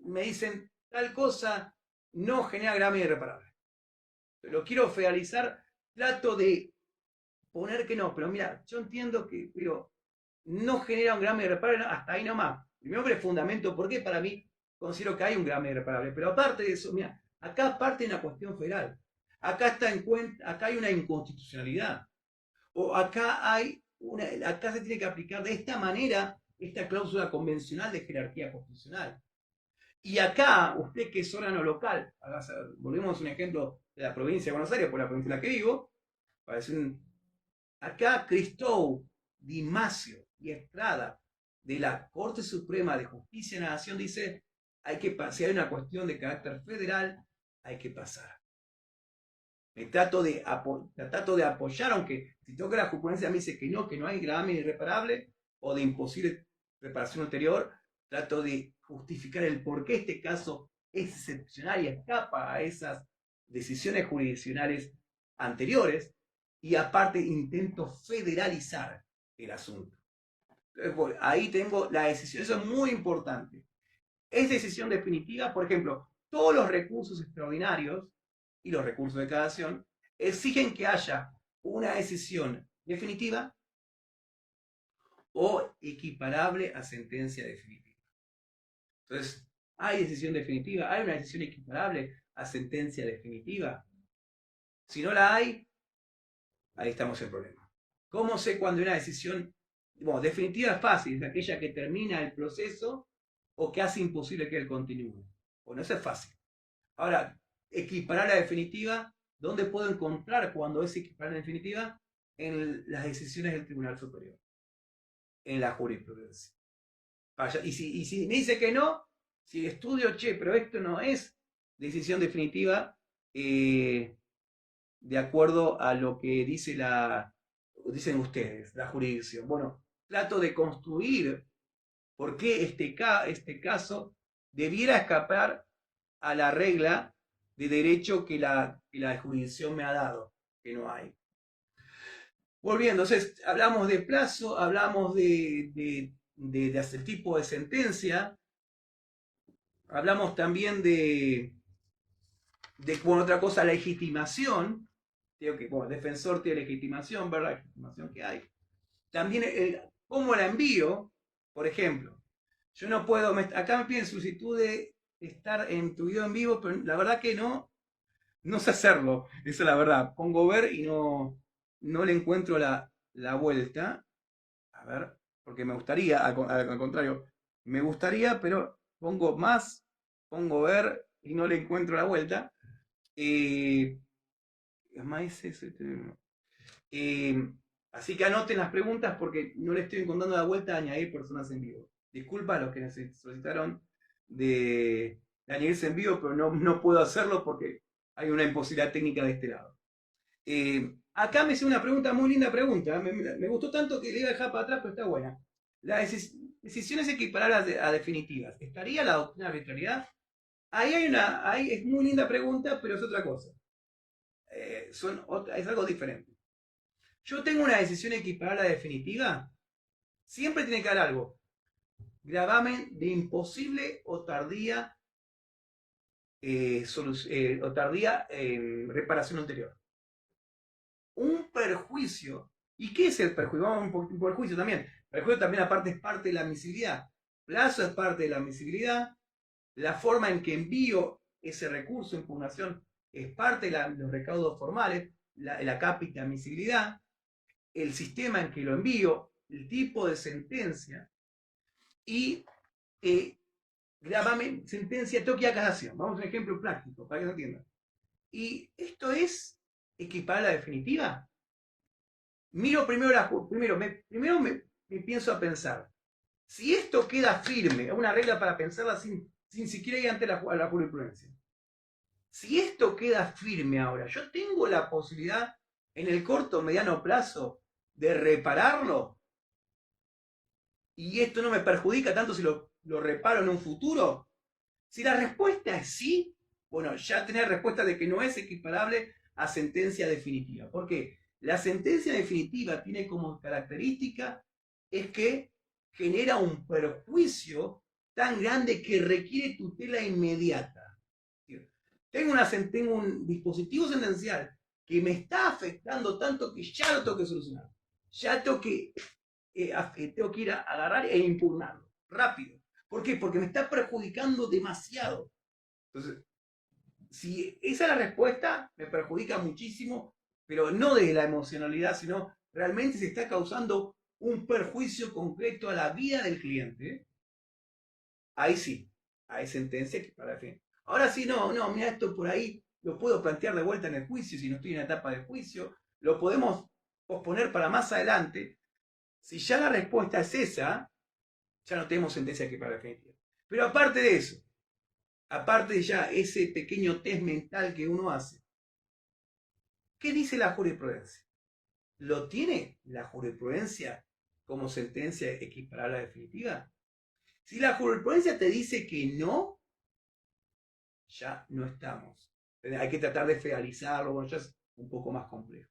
me dicen tal cosa no genera gravamen irreparable. Lo quiero federalizar, trato de poner que no, pero mira, yo entiendo que no genera un gravamen irreparable hasta ahí nomás. Primero que el fundamento, porque para mí considero que hay un gravamen irreparable, pero aparte de eso, mira, acá parte de una cuestión federal. Acá hay una inconstitucionalidad. O acá se tiene que aplicar de esta manera esta cláusula convencional de jerarquía constitucional. Y acá, usted que es órgano local, volvemos a un ejemplo de la provincia de Buenos Aires, por la provincia en la que vivo, acá Cristóbal, Di Macio y Estrada de la Corte Suprema de Justicia de la Nación dice, si hay una cuestión de carácter federal, hay que pasar. Me trato de apoyar, aunque si tengo que la jurisprudencia me dice que no hay gravamen irreparable o de imposible reparación ulterior, trato de justificar el por qué este caso es excepcional y escapa a esas decisiones jurisdiccionales anteriores, y aparte intento federalizar el asunto. Entonces, ahí tengo la decisión, eso es muy importante. Es decisión definitiva, por ejemplo, todos los recursos extraordinarios y los recursos de cassación exigen que haya una decisión definitiva o equiparable a sentencia definitiva. Entonces, ¿hay decisión definitiva? ¿Hay una decisión equiparable a sentencia definitiva? Si no la hay, ahí estamos en problema. ¿Cómo sé cuando una decisión definitiva es fácil? Es aquella que termina el proceso o que hace imposible que él continúe. Bueno, eso es fácil. Ahora, equiparar la definitiva, ¿dónde puedo encontrar cuando es equiparar la definitiva? En las decisiones del Tribunal Superior, en la jurisprudencia. Y si me dice que no, si estudio, pero esto no es decisión definitiva, de acuerdo a lo que dicen ustedes, la jurisdicción. Bueno, trato de construir por qué este caso debiera escapar a la regla de derecho que la jurisdicción me ha dado, que no hay. Volviendo, entonces, hablamos de plazo, hablamos de hacer tipo de sentencia, hablamos también de Bueno, otra cosa, legitimación. Digo que, bueno, defensor tiene legitimación, ¿verdad? La legitimación que hay. También, ¿cómo la envío? Por ejemplo, yo no puedo, acá me piden solicitud de estar en tu video en vivo, pero la verdad que no sé hacerlo. Esa es la verdad. Pongo ver y no le encuentro la vuelta. A ver, porque me gustaría, al contrario, me gustaría, pero pongo más, pongo ver y no le encuentro la vuelta. Eh, más eh, así que anoten las preguntas porque no le estoy encontrando la vuelta a añadir personas en vivo. Disculpa a los que solicitaron de añadirse en vivo, pero no puedo hacerlo porque hay una imposibilidad técnica de este lado. Acá me hizo una pregunta, muy linda pregunta. Me gustó tanto que le iba a dejar para atrás, pero está buena. Las decisiones equiparadas a definitivas. ¿Estaría la doctrina de arbitrariedad? Ahí es muy linda pregunta, pero es otra cosa. Es algo diferente. Yo tengo una decisión equiparable a la definitiva. Siempre tiene que haber algo. Gravamen de imposible o tardía, reparación anterior. Un perjuicio. ¿Y qué es el perjuicio? Vamos a un perjuicio también. Perjuicio también aparte es parte de la admisibilidad. Plazo es parte de la admisibilidad. La forma en que envío ese recurso de impugnación es parte de los recaudos formales, la cápita admisibilidad, el sistema en que lo envío, el tipo de sentencia y gravamen, sentencia, toque a casación. Vamos a un ejemplo práctico para que se entienda. Y esto es equiparable a la definitiva. Miro primero me pienso a pensar, si esto queda firme, es una regla para pensarla sin siquiera ir ante la jurisprudencia. Si esto queda firme ahora, yo tengo la posibilidad en el corto o mediano plazo de repararlo y esto no me perjudica tanto si lo reparo en un futuro. Si la respuesta es sí, bueno, ya tenés respuesta de que no es equiparable a sentencia definitiva. ¿Por qué? La sentencia definitiva tiene como característica es que genera un perjuicio tan grande que requiere tutela inmediata. Tengo un dispositivo sentencial que me está afectando tanto que ya lo tengo que solucionar. Ya tengo que ir a agarrar e impugnarlo. Rápido. ¿Por qué? Porque me está perjudicando demasiado. Entonces, si esa es la respuesta, me perjudica muchísimo, pero no de la emocionalidad, sino realmente se está causando un perjuicio concreto a la vida del cliente. Ahí sí, hay sentencia que para fin. Ahora sí, no, mira, esto por ahí lo puedo plantear de vuelta en el juicio si no estoy en la etapa de juicio, lo podemos posponer para más adelante. Si ya la respuesta es esa, ya no tenemos sentencia que para definitiva. Pero aparte de eso, aparte de ya ese pequeño test mental que uno hace, ¿qué dice la jurisprudencia? ¿Lo tiene la jurisprudencia como sentencia equiparable a la definitiva? Si la jurisprudencia te dice que no, ya no estamos. Hay que tratar de federalizarlo, bueno, ya es un poco más complejo.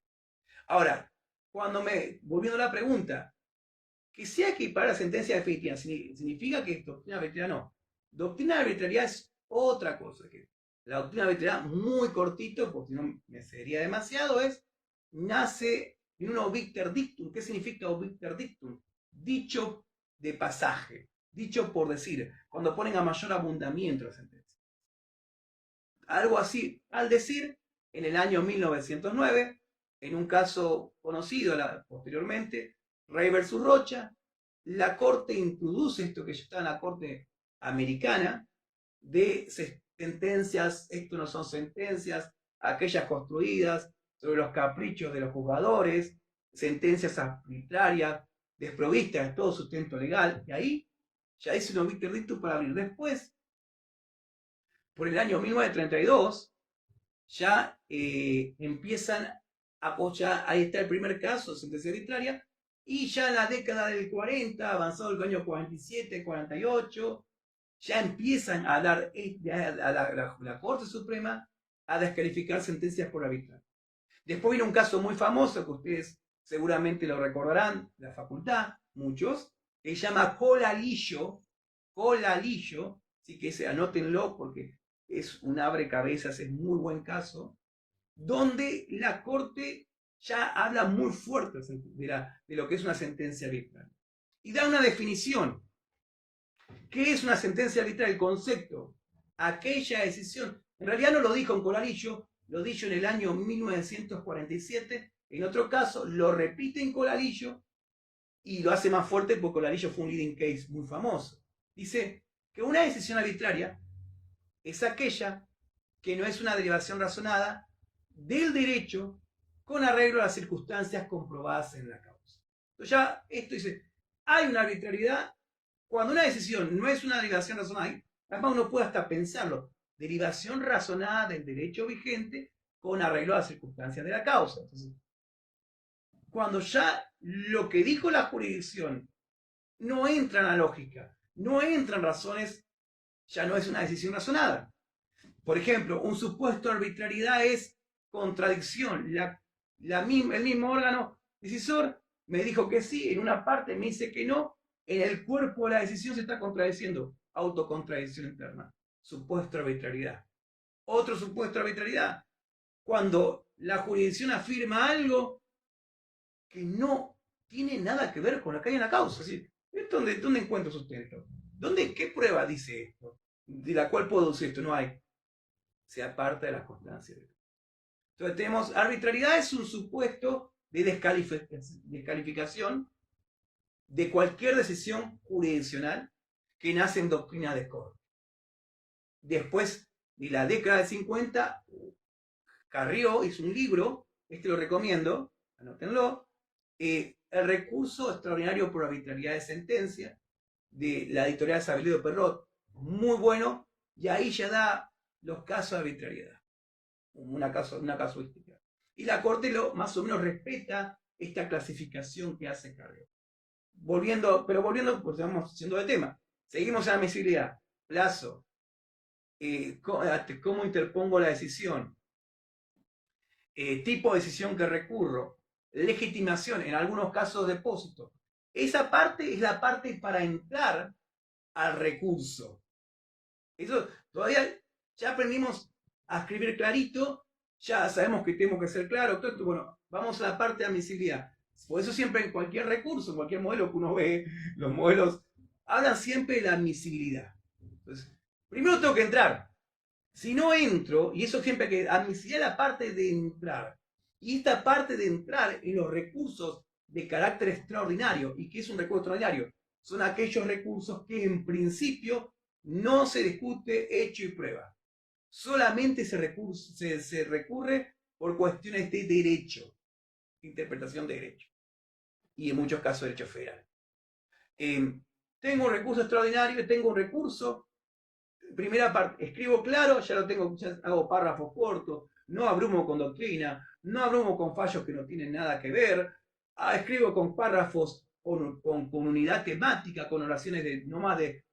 Ahora, volviendo a la pregunta, que sea equiparable a la sentencia definitiva, ¿significa que doctrina arbitraria no? Doctrina arbitraria es otra cosa. Que la doctrina arbitraria, muy cortito, porque si no me sería demasiado, nace en un obicter dictum. ¿Qué significa obicter dictum? Dicho de pasaje, dicho por decir, cuando ponen a mayor abundamiento la sentencia. Algo así, al decir, en el año 1909, en un caso conocido posteriormente, Rey versus Rocha, la Corte introduce esto que ya está en la Corte americana, de sentencias, esto no son sentencias, aquellas construidas sobre los caprichos de los juzgadores, sentencias arbitrarias, desprovistas de todo sustento legal, y ahí ya es un obicter dictum para abrir. Después, por el año 1932, ya empiezan ahí está el primer caso de sentencia arbitraria, y ya en la década del 40, avanzado el año 47, 48, ya empiezan a dar a la Corte Suprema a descalificar sentencias por arbitrario. Después viene un caso muy famoso que ustedes seguramente lo recordarán, la facultad, muchos, que se llama Colalillo, así que anótenlo porque es un abrecabezas, es muy buen caso, donde la Corte ya habla muy fuerte de lo que es una sentencia arbitral. Y da una definición. ¿Qué es una sentencia arbitral? El concepto, aquella decisión. En realidad no lo dijo en Colalillo, lo dijo en el año 1947. En otro caso, lo repite en Colalillo y lo hace más fuerte porque Colalillo fue un leading case muy famoso. Dice que una decisión arbitraria es aquella que no es una derivación razonada del derecho con arreglo a las circunstancias comprobadas en la causa. Entonces ya esto dice, hay una arbitrariedad cuando una decisión no es una derivación razonada, además uno puede hasta pensarlo, derivación razonada del derecho vigente con arreglo a las circunstancias de la causa. Entonces, cuando ya lo que dijo la jurisdicción no entra en la lógica, no entra en razones, ya no es una decisión razonada. Por ejemplo, un supuesto de arbitrariedad es contradicción. El mismo órgano decisor me dijo que sí, en una parte me dice que no, en el cuerpo de la decisión se está contradiciendo. Autocontradicción interna. Supuesto de arbitrariedad. Otro supuesto de arbitrariedad. Cuando la jurisdicción afirma algo que no tiene nada que ver con lo que hay en la causa. Es decir, ¿dónde encuentro sustento? ¿Qué prueba dice esto? De la cual puedo decir esto. No hay. Se aparta de las constancias. Entonces tenemos arbitrariedad es un supuesto de descalificación de cualquier decisión jurisdiccional que nace en doctrina de corte. Después de la década del 50, Carrió hizo un libro, este lo recomiendo, anótenlo, el recurso extraordinario por arbitrariedad de sentencia, de la editorial Sabellido Perrot, muy bueno, y ahí ya da los casos de arbitrariedad, una casuística. Y la Corte más o menos respeta esta clasificación que hace Carrió. Volviendo, pues estamos siendo de tema. Seguimos en la admisibilidad. Plazo. ¿Cómo interpongo la decisión? Tipo de decisión que recurro. Legitimación, en algunos casos depósito. Esa parte es la parte para entrar al recurso. Eso todavía ya aprendimos a escribir clarito, ya sabemos que tenemos que ser claros. Bueno, vamos a la parte de admisibilidad. Por eso siempre en cualquier recurso, en cualquier modelo que uno ve, los modelos hablan siempre de la admisibilidad. Entonces, primero tengo que entrar. Si no entro, y eso siempre que admisibilidad es la parte de entrar. Y esta parte de entrar en los recursos de carácter extraordinario, ¿y qué es un recurso extraordinario? Son aquellos recursos que en principio no se discute hecho y prueba. Solamente se recurre por cuestiones de derecho, interpretación de derecho. Y en muchos casos derecho federal. Tengo un recurso extraordinario, tengo un recurso. Primera parte, escribo claro, ya lo tengo, ya hago párrafos cortos, no abrumo con doctrina, no abrumo con fallos que no tienen nada que ver, escribo con párrafos con unidad temática, con oraciones de no más de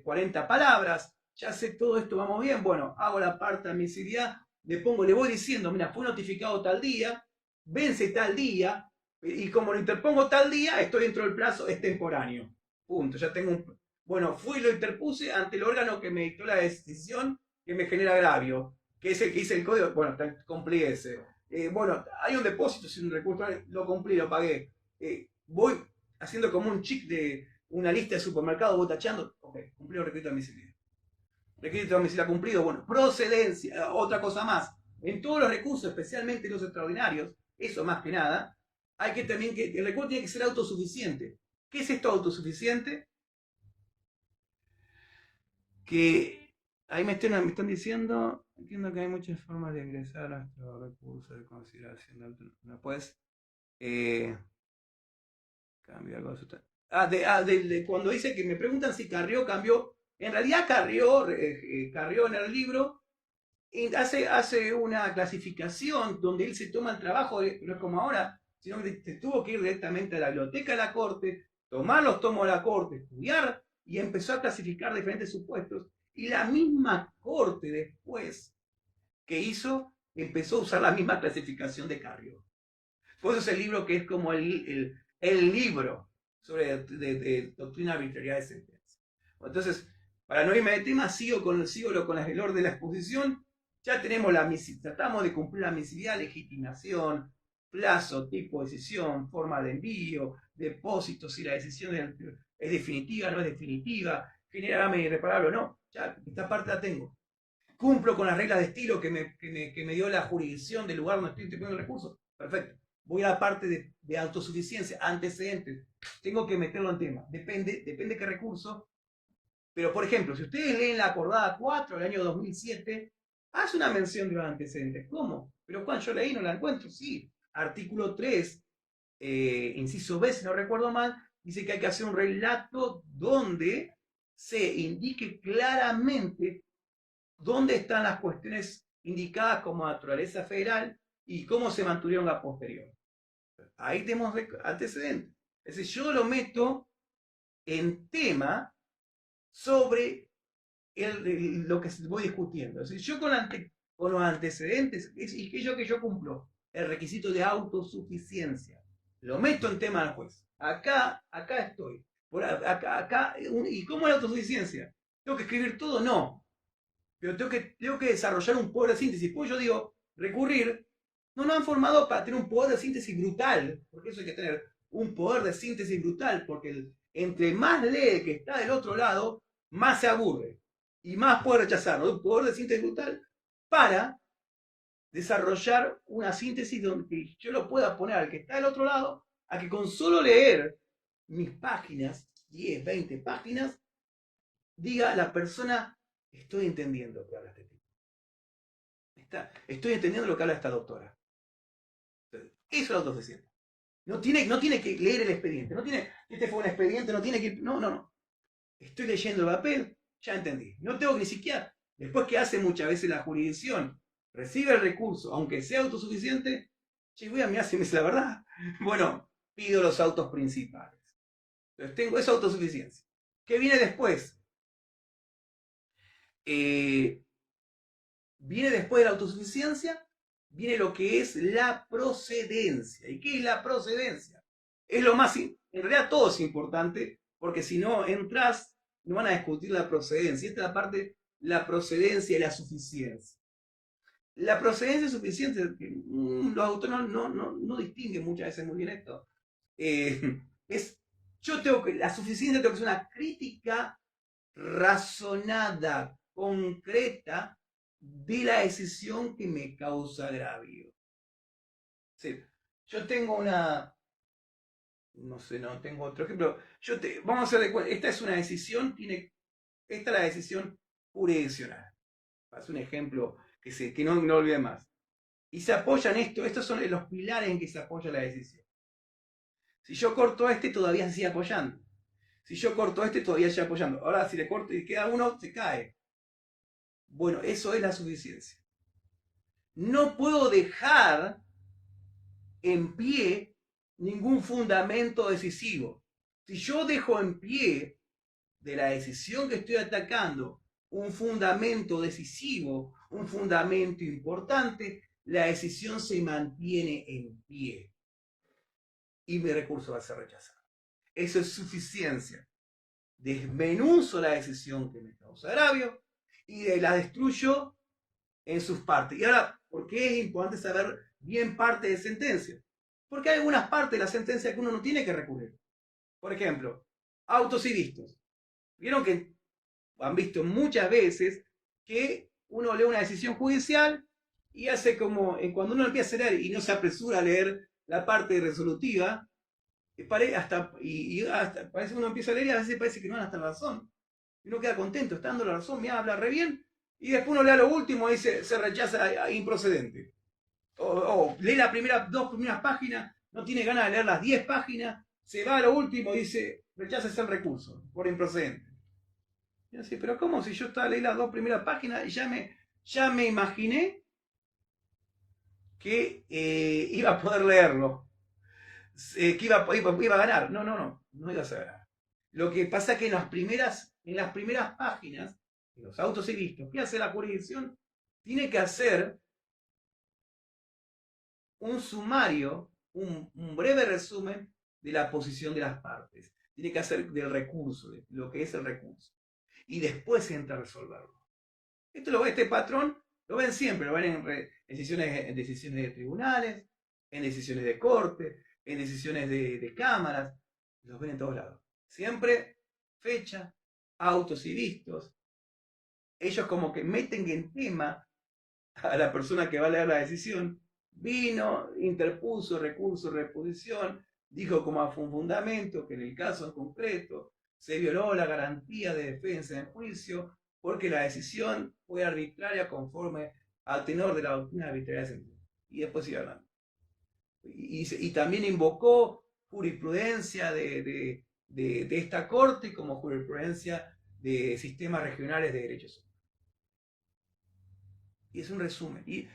40 palabras, ya sé todo esto, vamos bien, bueno, hago la parte de admisibilidad, le voy diciendo, mira, fue notificado tal día, vence tal día, y como lo interpongo tal día, estoy dentro del plazo extemporáneo. Punto, ya tengo bueno, fui y lo interpuse ante el órgano que me dictó la decisión que me genera agravio, que es el que dice el código, bueno, cumplí ese. Bueno, hay un depósito sin un recurso, lo cumplí, lo pagué. Voy haciendo como un chic de una lista de supermercados, voy tachando, ok, cumplí el requisito de admisibilidad. Requisito de admisibilidad cumplido, bueno, procedencia, otra cosa más. En todos los recursos, especialmente los extraordinarios, eso más que nada, hay que también que el recurso tiene que ser autosuficiente. ¿Qué es esto autosuficiente? Que ahí me están diciendo, entiendo que hay muchas formas de ingresar a nuestro recurso de consideración de no puedes cambiar algo de, cuando dice que me preguntan si Carrió cambió, en realidad Carrió en el libro hace una clasificación donde él se toma el trabajo, no es como ahora, sino que se tuvo que ir directamente a la biblioteca de la corte, tomar los tomos de la corte, estudiar y empezó a clasificar diferentes supuestos. Y la misma corte después que hizo, empezó a usar la misma clasificación de Carrió. Por eso es el libro que es como el libro sobre de doctrina arbitrariedad de sentencia. Entonces, Para no irme de tema, sigo con el orden de la exposición. Ya tenemos tratamos de cumplir la admisibilidad, legitimación, plazo, tipo de decisión, forma de envío, depósito, si la decisión es definitiva, no es definitiva, generarme irreparable o no. Ya esta parte la tengo. Cumplo con las reglas de estilo que me dio la jurisdicción del lugar donde estoy interponiendo el recurso. Perfecto. Voy a la parte de autosuficiencia, antecedentes. Tengo que meterlo en tema. Depende qué recurso. Pero, por ejemplo, si ustedes leen la acordada 4 del año 2007, hace una mención de los antecedentes. ¿Cómo? Pero Juan, yo leí, no la encuentro. Sí. Artículo 3, inciso B, si no recuerdo mal, dice que hay que hacer un relato donde se indique claramente dónde están las cuestiones indicadas como naturaleza federal y cómo se mantuvieron a posterior. Ahí tenemos antecedentes. Es decir, yo lo meto en tema sobre lo que voy discutiendo. Es decir, yo con los antecedentes, y que yo cumplo el requisito de autosuficiencia, lo meto en tema al juez. Acá estoy. ¿Y cómo es la autosuficiencia? ¿Tengo que escribir todo? No. Pero tengo que desarrollar un poder de síntesis. Pues yo digo, recurrir, no nos han formado para tener un poder de síntesis brutal, porque eso hay que tener un poder de síntesis brutal, porque entre más lee que está del otro lado, más se aburre y más puede rechazarlo. Un poder de síntesis brutal para desarrollar una síntesis donde yo lo pueda poner al que está del otro lado, a que con solo leer mis páginas, 10, 20 páginas, diga la persona, estoy entendiendo lo que habla este tipo. Estoy entendiendo lo que habla esta doctora. Eso es la autosuficiencia. No tiene que leer el expediente. No tiene, este fue un expediente, no tiene que. No. Estoy leyendo el papel, ya entendí. No tengo que ni siquiera. Después que hace muchas veces la jurisdicción, recibe el recurso, aunque sea autosuficiente, che, voy a mirar si me dice la verdad. Bueno, pido los autos principales. Entonces tengo esa autosuficiencia. ¿Qué viene después? Viene después de la autosuficiencia, viene lo que es la procedencia. ¿Y qué es la procedencia? Es lo más, en realidad todo es importante, porque si no entras, no van a discutir la procedencia. Esta es la parte, la procedencia y la suficiencia. La procedencia y suficiencia, los autores no distinguen muchas veces muy bien esto. Es, la suficiencia tengo que hacer una crítica razonada, concreta, de la decisión que me causa agravio. Sí, yo tengo no sé, no tengo otro ejemplo. Vamos a hacer de cuenta, esta es una decisión, esta es la decisión jurisdiccional. Es un ejemplo que no olvide más. Y se apoyan estos son los pilares en que se apoya la decisión. Si yo corto este, todavía se sigue apoyando. Si yo corto este, todavía sigue apoyando. Ahora, si le corto y queda uno, se cae. Bueno, eso es la suficiencia. No puedo dejar en pie ningún fundamento decisivo. Si yo dejo en pie de la decisión que estoy atacando un fundamento decisivo, un fundamento importante, la decisión se mantiene en pie y mi recurso va a ser rechazado. Eso es suficiencia. Desmenuzo la decisión que me causa agravio y la destruyo en sus partes. Y ahora, ¿por qué es importante saber bien parte de sentencia? Porque hay algunas partes de la sentencia que uno no tiene que recurrir. Por ejemplo, autos y vistos. Vieron que han visto muchas veces que uno lee una decisión judicial y hace como, cuando uno empieza a leer y no se apresura a leer la parte resolutiva, hasta parece que uno empieza a leer y a veces parece que no dan hasta la razón. Y uno queda contento, está dando la razón, me habla re bien, y después uno lee lo último y dice, se rechaza improcedente. O lee las dos primeras páginas, no tiene ganas de leer las 10 páginas, se va a lo último y dice, rechaza ese recurso por improcedente. Y así, pero ¿cómo? Si yo leí las dos primeras páginas y ya me imaginé que iba a poder leerlo, que iba a ganar. No ibas a ganar. Lo que pasa es que en las primeras páginas, en los autos y vistos, ¿qué hace la jurisdicción? Tiene que hacer un sumario, un breve resumen de la posición de las partes. Tiene que hacer del recurso, de lo que es el recurso. y después entra a resolverlo. Este patrón lo ven siempre, lo ven en decisiones de tribunales, en decisiones de corte, en decisiones de cámaras, los ven en todos lados. Siempre fecha, autos y vistos. Ellos como que meten en tema a la persona que va a leer la decisión, vino, interpuso recurso de reposición, dijo como fue un fundamento que en el caso en concreto se violó la garantía de defensa en el juicio porque la decisión fue arbitraria conforme al tenor de la doctrina de arbitrariedad sentencia. Y después sigue hablando. Y también invocó jurisprudencia de esta corte como jurisprudencia de sistemas regionales de derechos humanos. Y es un resumen. Y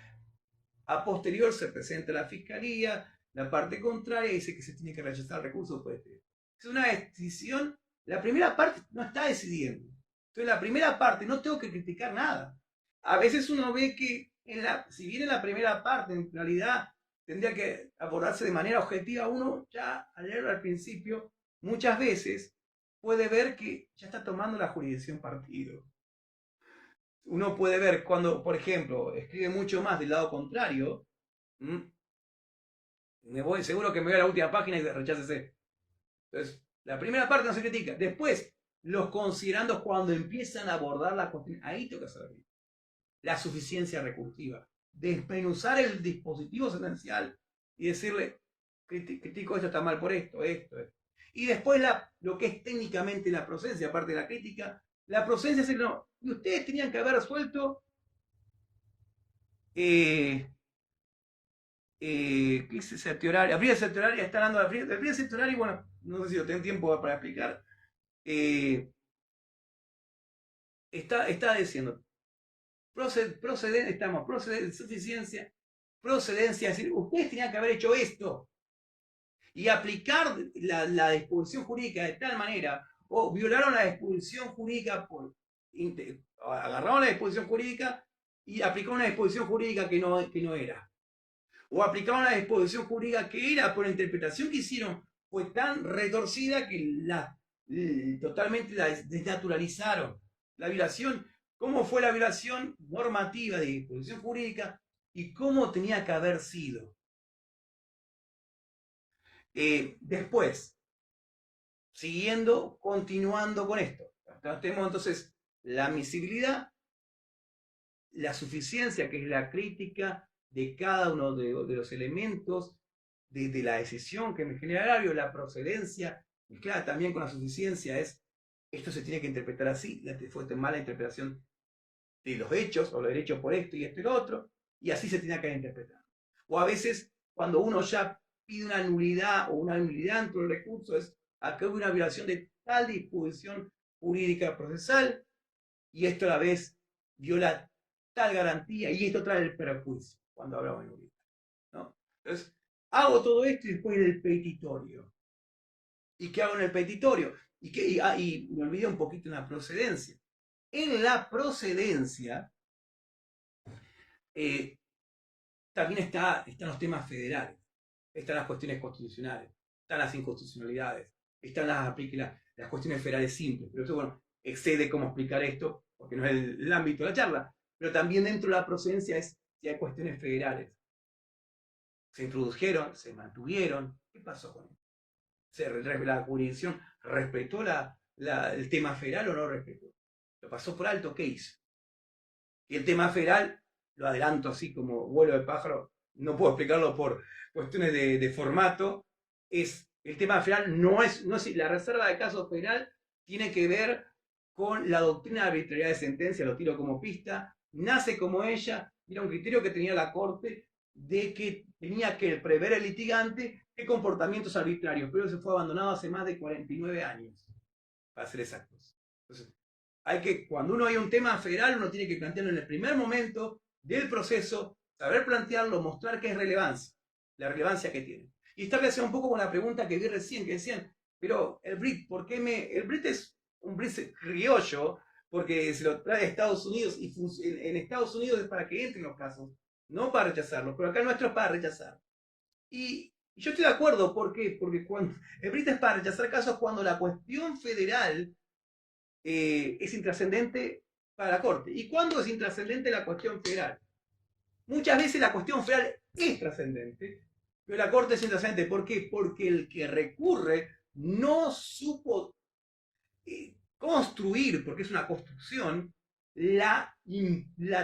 a posterior se presenta la fiscalía, la parte contraria dice que se tiene que rechazar el recurso por este. Es una decisión, la primera parte no está decidiendo. Entonces la primera parte no tengo que criticar nada. A veces uno ve que si bien en la primera parte en realidad tendría que abordarse de manera objetiva, uno ya al leerlo al principio muchas veces puede ver que ya está tomando la jurisdicción partido. Uno puede ver cuando, por ejemplo, escribe mucho más del lado contrario, seguro que me voy a la última página y rechácese. Entonces, la primera parte no se critica. Después, los considerandos cuando empiezan a abordar la cuestión, ahí toca hacer la suficiencia recursiva. Desmenuzar el dispositivo sentencial y decirle, critico esto está mal por esto. Y después lo que es técnicamente la procedencia, aparte de la crítica, la procedencia es no. Y ustedes tenían que haber resuelto ¿qué es ese certiorario? Abril certiorario, está hablando de abril certiorario, bueno, no sé si lo tengo tiempo para explicar. Está diciendo, suficiencia, procedencia, es decir, ustedes tenían que haber hecho esto y aplicar la disposición jurídica de tal manera, o violaron la disposición jurídica agarraron la disposición jurídica y aplicaron una disposición jurídica que no era. O aplicaban la disposición jurídica que era, por la interpretación que hicieron, fue tan retorcida que totalmente la desnaturalizaron. La violación, cómo fue la violación normativa de disposición jurídica y cómo tenía que haber sido. Después, continuando con esto, tenemos entonces la admisibilidad, la suficiencia, que es la crítica de cada uno de los elementos de la decisión que me genera el agravio, la procedencia, mezclada también con la suficiencia, esto se tiene que interpretar así, fue mala interpretación de los hechos, o los derechos por esto y esto y lo otro, y así se tiene que interpretar. O a veces, cuando uno ya pide una nulidad o una nulidad dentro del recurso, es acá hubo una violación de tal disposición jurídica procesal, y esto a la vez viola tal garantía, y esto trae el perjuicio, cuando hablamos de nulidad, ¿no? Entonces, hago todo esto y después el petitorio. ¿Y qué hago en el petitorio? Y me olvidé un poquito en la procedencia. En la procedencia también están los temas federales, están las cuestiones constitucionales, están las inconstitucionalidades, están las cuestiones federales simples. Pero eso, bueno, excede cómo explicar esto, porque no es el ámbito de la charla. Pero también dentro de la procedencia si hay cuestiones federales. Se introdujeron, se mantuvieron. ¿Qué pasó con eso? La jurisdicción respetó el tema federal o no respetó. Lo pasó por alto, ¿qué hizo? Y el tema federal, lo adelanto así como vuelo de pájaro, no puedo explicarlo por cuestiones de formato, el tema federal no es la reserva de caso federal tiene que ver con la doctrina de arbitrariedad de sentencia, lo tiro como pista, nace como ella, era un criterio que tenía la Corte de que tenía que prever el litigante qué comportamientos arbitrarios, pero se fue abandonado hace más de 49 años, para ser exactos. Entonces, cuando uno hay un tema federal, uno tiene que plantearlo en el primer momento del proceso, saber plantearlo, mostrar qué es relevancia, la relevancia que tiene. Y está relacionado un poco con la pregunta que vi recién, que decían, pero el BRIT, el BRIT es un BRIT criollo, porque se lo trae de Estados Unidos, y en Estados Unidos es para que entren los casos, no para rechazarlos, pero acá nuestro es para rechazar. Y yo estoy de acuerdo, ¿por qué? Porque el BRIT es para rechazar casos cuando la cuestión federal es intrascendente para la Corte. ¿Y cuándo es intrascendente la cuestión federal? Muchas veces la cuestión federal es trascendente, pero la Corte es intrascendente. ¿Por qué? Porque el que recurre no supo construir, porque es una construcción, la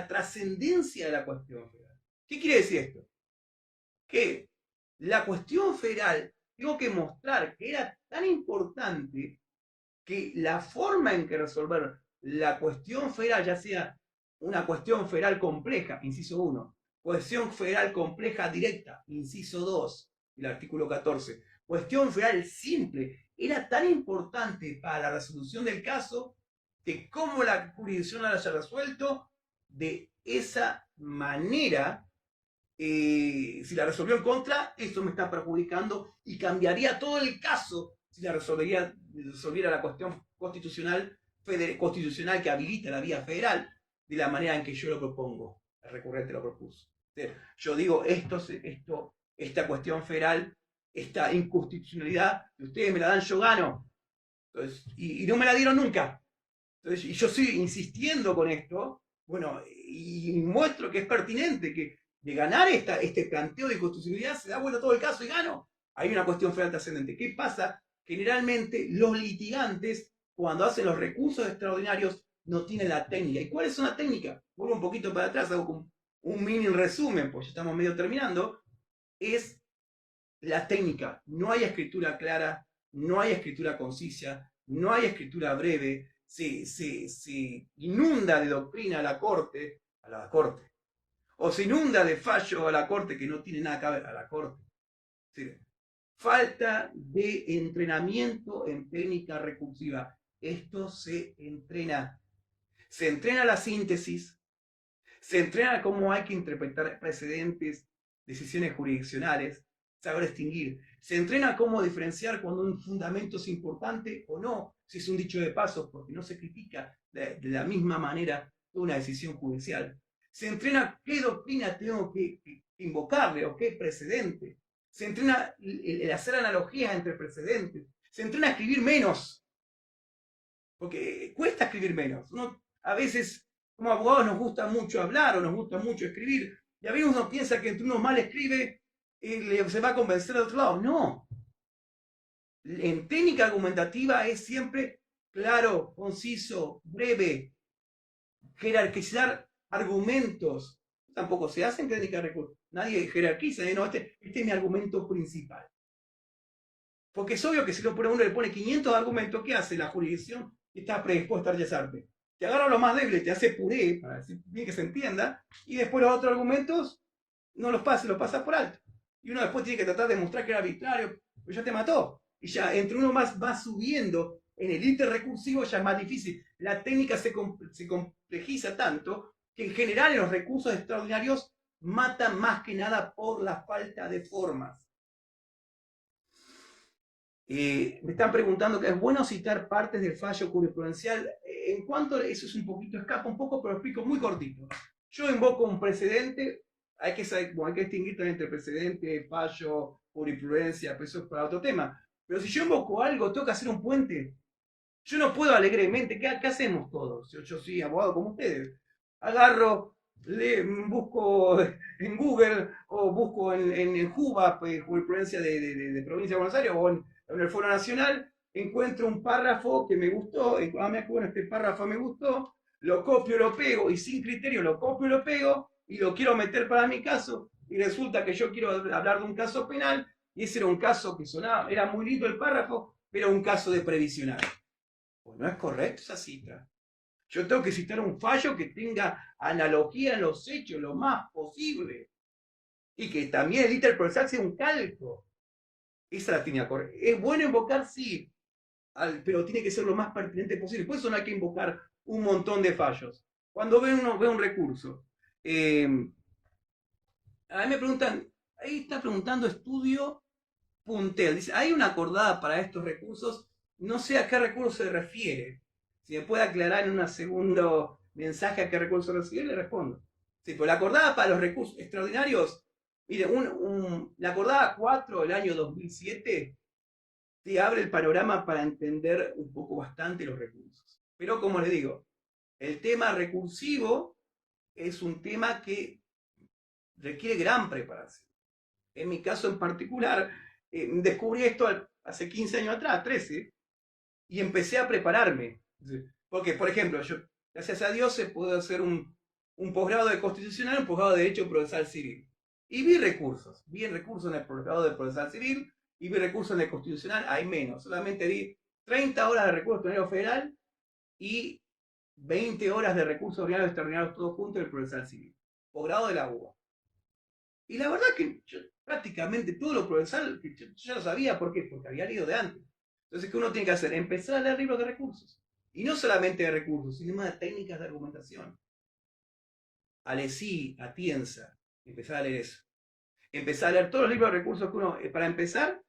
trascendencia de la cuestión federal. ¿Qué quiere decir esto? Que la cuestión federal, tengo que mostrar que era tan importante que la forma en que resolver la cuestión federal, ya sea una cuestión federal compleja, inciso 1, cuestión federal compleja directa, inciso 2, el artículo 14, cuestión federal simple, era tan importante para la resolución del caso que cómo la jurisdicción la haya resuelto de esa manera, si la resolvió en contra, eso me está perjudicando y cambiaría todo el caso si la resolviera la cuestión constitucional que habilita la vía federal de la manera en que yo lo propongo. El recurrente lo propuso. Yo digo, esta cuestión federal, esta inconstitucionalidad, si ustedes me la dan, yo gano. Entonces, y no me la dieron nunca. Entonces, y yo sigo insistiendo con esto, bueno, y muestro que es pertinente, que de ganar este planteo de constitucionalidad se da vuelta todo el caso y gano. Hay una cuestión federal trascendente. ¿Qué pasa? Generalmente los litigantes, cuando hacen los recursos extraordinarios, no tienen la técnica. ¿Y cuál es una técnica? Vuelvo un poquito para atrás, hago un mini resumen, pues ya estamos medio terminando. Es la técnica. No hay escritura clara, no hay escritura concisa, no hay escritura breve, se inunda de doctrina a la corte, o se inunda de fallo a la corte que no tiene nada que ver a la corte. ¿Sí? Falta de entrenamiento en técnica recursiva. Esto se entrena. Se entrena la síntesis, se entrena cómo hay que interpretar precedentes, decisiones jurisdiccionales, saber distinguir. Se entrena cómo diferenciar cuando un fundamento es importante o no, si es un dicho de paso, porque no se critica de la misma manera una decisión judicial. Se entrena qué doctrina tengo que invocarle o qué precedente. Se entrena el hacer analogías entre precedentes. Se entrena a escribir menos, porque cuesta escribir menos. Uno, a veces, como abogados, nos gusta mucho hablar o nos gusta mucho escribir, y a veces uno piensa que entre uno mal escribe, se va a convencer del otro lado. No. En técnica argumentativa es siempre claro, conciso, breve, jerarquizar argumentos. Tampoco se hace en técnica de recursos. Nadie jerarquiza, no, este es mi argumento principal. Porque es obvio que si uno le pone 500 argumentos, ¿qué hace la jurisdicción que está predispuesta a rechazarte? Te agarra lo más débil, te hace puré, para decir bien que se entienda, y después los otros argumentos no los pasa por alto. Y uno después tiene que tratar de mostrar que era arbitrario, pero ya te mató. Y ya entre uno más va subiendo en el interrecursivo, ya es más difícil. La técnica se complejiza tanto que en general en los recursos extraordinarios matan más que nada por la falta de formas. Me están preguntando que es bueno citar partes del fallo jurisprudencial. En cuanto a eso es un poquito, escapa un poco, pero lo explico muy cortito. Yo invoco un precedente, hay que distinguir también entre precedente, fallo, jurisprudencia, pero eso es para otro tema. Pero si yo invoco algo, tengo que hacer un puente. Yo no puedo alegremente, ¿qué hacemos todos? Yo soy abogado como ustedes. Agarro, busco en Google o busco en JUBA, pues, jurisprudencia de provincia de Buenos Aires, o en el Foro Nacional, encuentro un párrafo que me gustó, me acuerdo, este párrafo me gustó, lo copio, lo pego, y sin criterio lo copio y lo pego, y lo quiero meter para mi caso, y resulta que yo quiero hablar de un caso penal, y ese era un caso que sonaba, era muy lindo el párrafo, pero un caso de previsional. Pues no es correcto esa cita. Yo tengo que citar un fallo que tenga analogía en los hechos lo más posible. Y que también el el procesal sea un calco. Esa es la línea correcta. Es bueno invocar, sí, pero tiene que ser lo más pertinente posible. Por eso no hay que invocar un montón de fallos. Cuando uno ve un recurso, a mí me preguntan, ahí está preguntando estudio Puntel. Dice, ¿hay una acordada para estos recursos? No sé a qué recurso se refiere. Si me puede aclarar en un segundo mensaje a qué recurso se refiere, le respondo. Sí, pues la acordada para los recursos extraordinarios, mire, la acordada 4 del año 2007 te abre el panorama para entender un poco bastante los recursos. Pero como les digo, el tema recursivo es un tema que requiere gran preparación. En mi caso en particular, descubrí esto hace 15 años atrás, 13, y empecé a prepararme. Porque, por ejemplo, yo, gracias a Dios, se puede hacer un posgrado de constitucional, un posgrado de derecho procesal civil. Y vi recursos en el posgrado de procesal civil y vi recursos en el constitucional, hay menos. Solamente vi 30 horas de recurso extraordinario federal y 20 horas de recursos ordinarios extraordinarios todos juntos en el procesal civil. Posgrado de la UBA. Y la verdad que yo, prácticamente todo lo procesal yo ya lo sabía. ¿Por qué? Porque había leído de antes. Entonces, ¿qué uno tiene que hacer? Empezar a leer libros de recursos. Y no solamente de recursos, sino de técnicas de argumentación. Alessi, Atienza, empezar a leer eso. Empezar a leer todos los libros de recursos que uno, para empezar,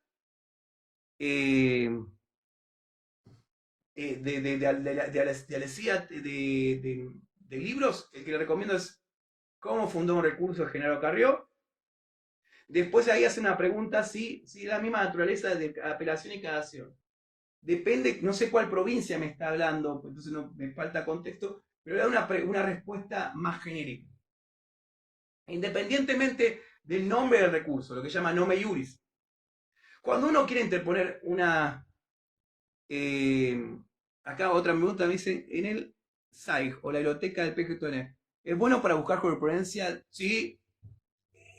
eh, de Alessi, de libros, el que le recomiendo es Cómo fundó un recurso de Genaro Carrió. Después ahí hace una pregunta si la misma naturaleza de apelación y cadación. Depende, no sé cuál provincia me está hablando, entonces no, me falta contexto, pero le da una respuesta más genérica. Independientemente del nombre del recurso, lo que se llama nome iuris. Cuando uno quiere interponer una... eh, acá otra pregunta me dice, en el SAIG o la biblioteca del PGTN, ¿es bueno para buscar jurisprudencia? Sí,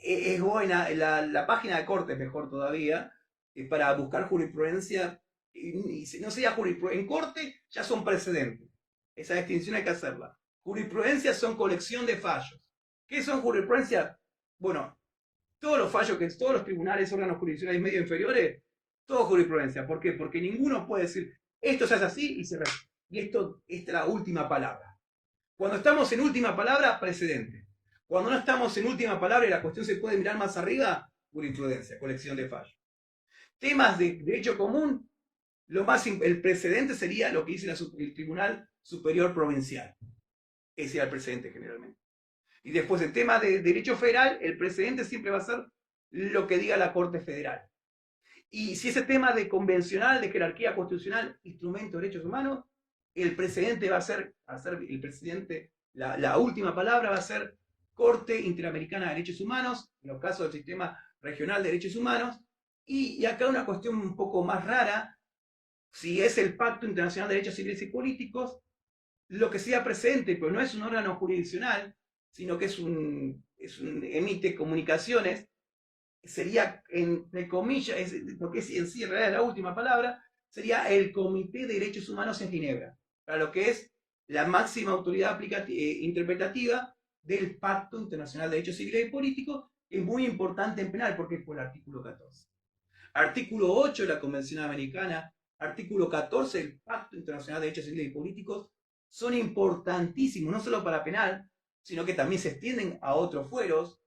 es buena. La página de corte es mejor todavía, para buscar jurisprudencia. Y no sería jurisprudencia. En corte ya son precedentes. Esa distinción hay que hacerla. Jurisprudencia son colección de fallos. ¿Qué son jurisprudencia? Bueno, todos los fallos que todos los tribunales, órganos jurisdiccionales medio inferiores, todo jurisprudencia. ¿Por qué? Porque ninguno puede decir esto se hace así y esta es la última palabra. Cuando estamos en última palabra, precedente. Cuando no estamos en última palabra y la cuestión se puede mirar más arriba, jurisprudencia, colección de fallos. Temas de derecho común, el precedente sería lo que dice el Tribunal Superior Provincial. Ese era el precedente generalmente. Y después, en tema de derecho federal, el precedente siempre va a ser lo que diga la Corte Federal. Y si ese tema de convencional, de jerarquía constitucional, instrumento de derechos humanos, el precedente va a ser el presidente, la última palabra va a ser Corte Interamericana de Derechos Humanos, en los casos del sistema regional de derechos humanos. Y acá una cuestión un poco más rara, si es el Pacto Internacional de Derechos Civiles y Políticos, lo que sea precedente, pero no es un órgano jurisdiccional, sino que emite comunicaciones, sería, entre comillas, porque en sí en realidad es la última palabra, sería el Comité de Derechos Humanos en Ginebra, para lo que es la máxima autoridad interpretativa del Pacto Internacional de Derechos Civiles y Políticos, que es muy importante en penal, porque es por el artículo 14. Artículo 8 de la Convención Americana, artículo 14 del Pacto Internacional de Derechos Civiles y Políticos, son importantísimos, no solo para penal, sino que también se extienden a otros fueros,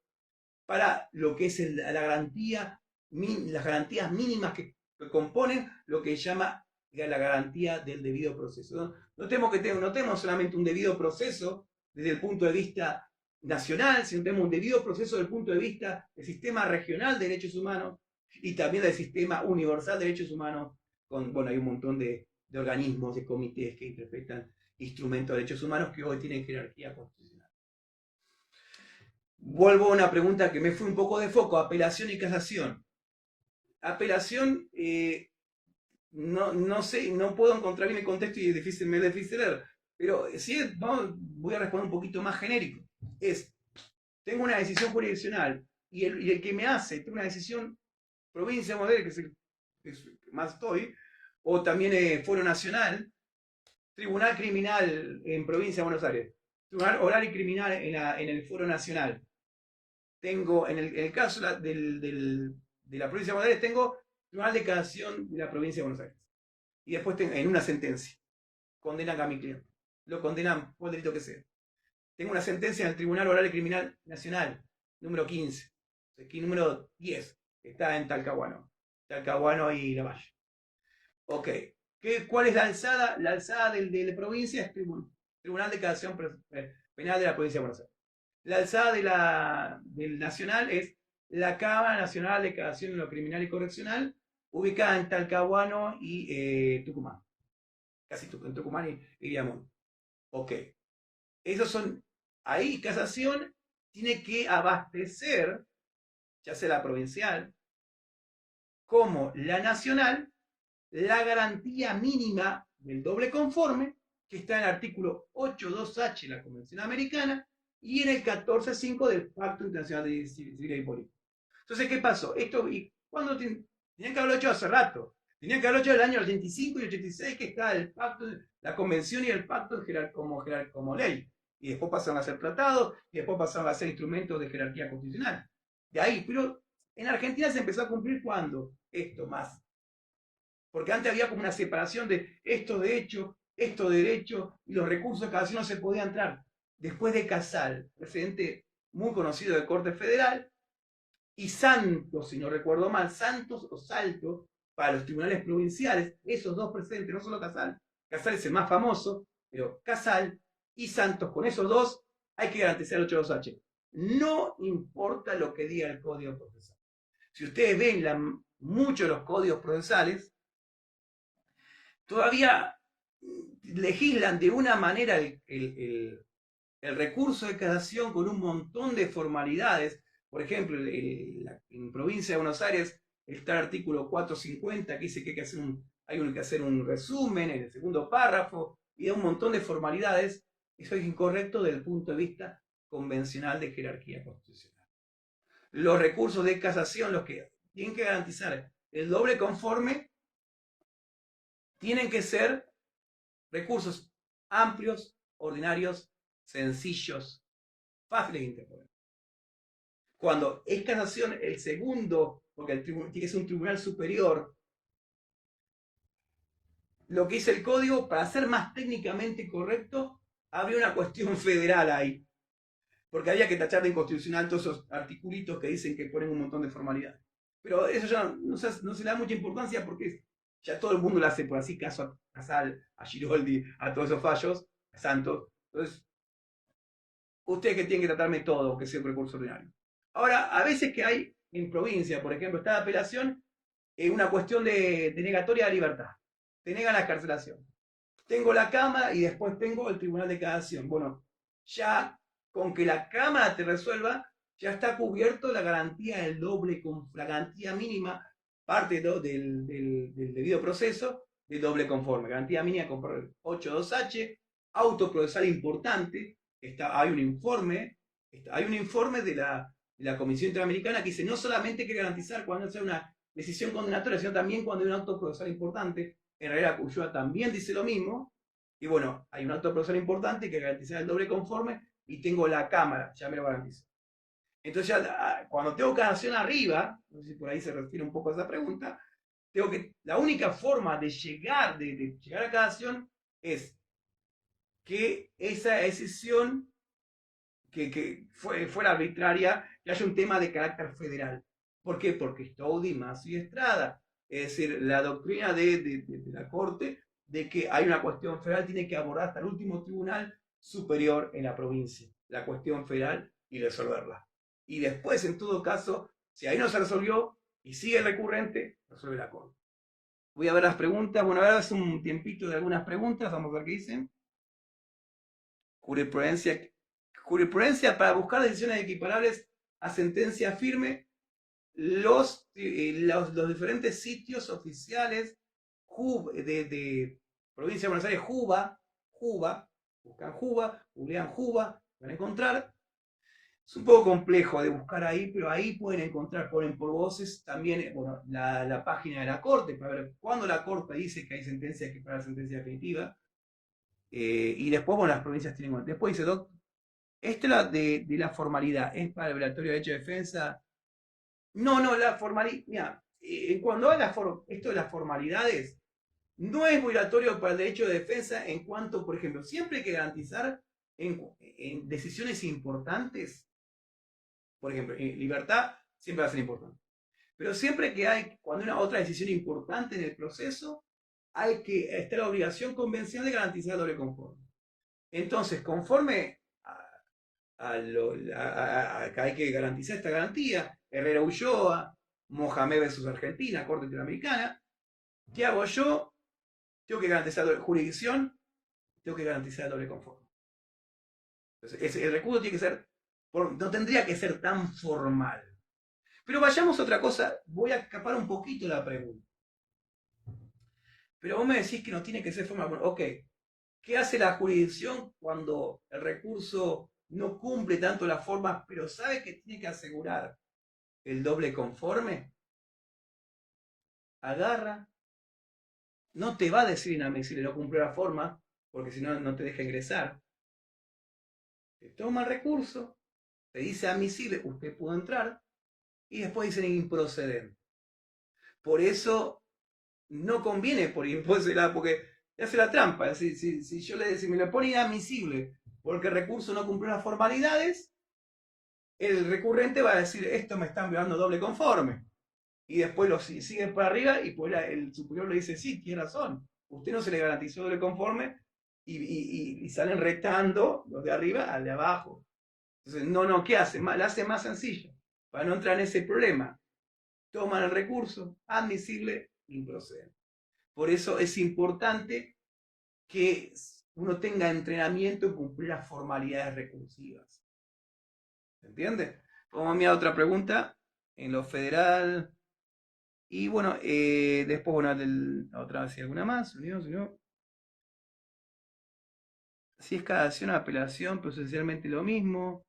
para lo que es las garantías mínimas que componen lo que se llama la garantía del debido proceso. No tenemos solamente un debido proceso desde el punto de vista nacional, sino tenemos un debido proceso desde el punto de vista del sistema regional de derechos humanos y también del sistema universal de derechos humanos. Bueno, hay un montón de organismos, de comités que interpretan instrumentos de derechos humanos que hoy tienen jerarquía constitucional. Vuelvo a una pregunta que me fue un poco de foco, apelación y casación. Apelación, no sé, no puedo encontrar bien el contexto y me es difícil leer, pero sí, voy a responder un poquito más genérico. Tengo una decisión jurisdiccional y el que me hace, tengo una decisión provincia, modelo, que es el que más estoy, o también Foro Nacional, Tribunal Criminal en Provincia de Buenos Aires, Tribunal Oral y Criminal en el Foro Nacional. Tengo, en el caso de la provincia de Buenos Aires, tengo Tribunal de Casación de la provincia de Buenos Aires. Y después tengo, en una sentencia, condenan a mi cliente. Lo condenan por el delito que sea. Tengo una sentencia en el Tribunal Oral y Criminal Nacional, número 15, aquí número 10, que está en Talcahuano y Lavalle. Ok. ¿Cuál es la alzada? La alzada de la provincia es Tribunal de Casación Penal de la provincia de Buenos Aires. La alzada del nacional es la Cámara Nacional de Casación en lo Criminal y Correccional, ubicada en Talcahuano y Tucumán. casi en Tucumán y Villamonte. Ok, esos son, ahí casación tiene que abastecer, ya sea la provincial como la nacional, la garantía mínima del doble conforme, que está en el artículo 8.2H de la Convención Americana y en el 14.5 del Pacto Internacional de Civil y Política. Entonces, ¿qué pasó? Esto, ¿y cuándo tenían que haberlo hecho hace rato? Tenían que haberlo hecho en el año 85 y 86, que está el pacto, la convención y el pacto como ley. Y después pasaron a ser tratados, y después pasaron a ser instrumentos de jerarquía constitucional. De ahí, pero en Argentina se empezó a cumplir cuando esto más. Porque antes había como una separación de esto de derecho, y los recursos de cada uno se podía entrar. Después de Casal, presidente muy conocido de Corte Federal, y Santos, si no recuerdo mal, Santos o Salto, para los tribunales provinciales, esos dos presentes, no solo Casal, Casal es el más famoso, pero Casal y Santos, con esos dos, hay que garantizar el 82H. No importa lo que diga el Código Procesal. Si ustedes ven muchos de los códigos procesales, todavía legislan de una manera el recurso de casación con un montón de formalidades. Por ejemplo, en provincia de Buenos Aires está el artículo 450 que dice que hay que hacer un resumen en el segundo párrafo y da un montón de formalidades. Eso es incorrecto desde el punto de vista convencional de jerarquía constitucional. Los recursos de casación, los que tienen que garantizar el doble conforme, tienen que ser recursos amplios, ordinarios, sencillos, fáciles de interponer. Cuando es casación, el segundo, porque es un tribunal superior, lo que dice el código, para ser más técnicamente correcto, habría una cuestión federal ahí. Porque había que tachar de inconstitucional todos esos articulitos que dicen que ponen un montón de formalidades. Pero eso ya no se le da mucha importancia porque ya todo el mundo le hace por así caso a Casal, a Giroldi, a todos esos fallos, a Santos. Entonces, ustedes que tienen que tratarme todo, que sea un recurso ordinario. Ahora, a veces que hay en provincia, por ejemplo, está la apelación, una cuestión de negatoria de libertad. Te negan la excarcelación. Tengo la Cámara y después tengo el Tribunal de Casación. Bueno, ya con que la Cámara te resuelva, ya está cubierto la garantía del doble, la garantía mínima, parte del debido proceso, del doble conforme. Garantía mínima con 8.2H, autoprocesal importante, hay un informe de la Comisión Interamericana que dice no solamente hay que garantizar cuando sea una decisión condenatoria, sino también cuando hay un autoprocesal importante. En realidad, Ulloa también dice lo mismo. Y bueno, hay un autoprocesal importante que garantiza el doble conforme y tengo la Cámara, ya me lo garantizo. Entonces, ya, cuando tengo casación arriba, no sé si por ahí se refiere un poco a esa pregunta, la única forma de llegar a casación es que esa decisión que fuera arbitraria, que haya un tema de carácter federal. ¿Por qué? Porque Stoudy, Masso y Estrada, es decir, la doctrina de la Corte de que hay una cuestión federal, tiene que abordar hasta el último tribunal superior en la provincia, la cuestión federal y resolverla. Y después, en todo caso, si ahí no se resolvió y sigue recurrente, resuelve la Corte. Voy a ver las preguntas. Bueno, ahora hace un tiempito de algunas preguntas, vamos a ver qué dicen. Jurisprudencia para buscar decisiones equiparables a sentencia firme. Los diferentes sitios oficiales de provincia de Buenos Aires, Juba, buscan Juba, googlean Juba, van a encontrar. Es un poco complejo de buscar ahí, pero ahí pueden encontrar, ponen por voces también bueno, la página de la Corte para ver cuándo la Corte dice que hay sentencia equiparable a sentencia definitiva. Y después, bueno, las provincias tienen. Después dice, esto de la formalidad, ¿es para el velatorio de derecho de defensa? No, la formalidad. Mira, cuando habla esto de las formalidades, no es obligatorio para el derecho de defensa en cuanto, por ejemplo, siempre hay que garantizar en decisiones importantes, por ejemplo, libertad siempre va a ser importante. Pero siempre cuando hay una otra decisión importante en el proceso, hay que estar la obligación convencional de garantizar el doble conforme. Entonces, conforme que hay que garantizar esta garantía, Herrera Ulloa, Mohamed versus Argentina, Corte Interamericana, ¿qué hago yo? tengo que garantizar doble jurisdicción, tengo que garantizar doble conforme. Entonces, el recurso tiene que ser, no tendría que ser tan formal. Pero vayamos a otra cosa, voy a escapar un poquito la pregunta. Pero vos me decís que no tiene que ser formal. Bueno, ok, ¿qué hace la jurisdicción cuando el recurso no cumple tanto las formas, pero sabe que tiene que asegurar el doble conforme? Agarra, no te va a decir inadmisible, no cumple la forma, porque si no, no te deja ingresar. Te toma el recurso, te dice admisible, usted pudo entrar, y después dicen improcedente. Por eso no conviene por impósela, porque hace la trampa. Si yo si me lo pone inadmisible porque el recurso no cumplió las formalidades, el recurrente va a decir, esto me están violando doble conforme. Y después lo sigue para arriba y pues el superior le dice, sí, tiene razón, usted no se le garantizó doble conforme y salen retando los de arriba al de abajo. Entonces, no, ¿qué hace? La hace más sencilla, para no entrar en ese problema. Toman el recurso, admisible, improcedente. Por eso es importante que uno tenga entrenamiento en cumplir las formalidades recursivas. ¿Se entiende? Vamos a mirar otra pregunta en lo federal. Y bueno, después, bueno, otra vez, si alguna más, si no. Si es cada acción o apelación, pero esencialmente lo mismo.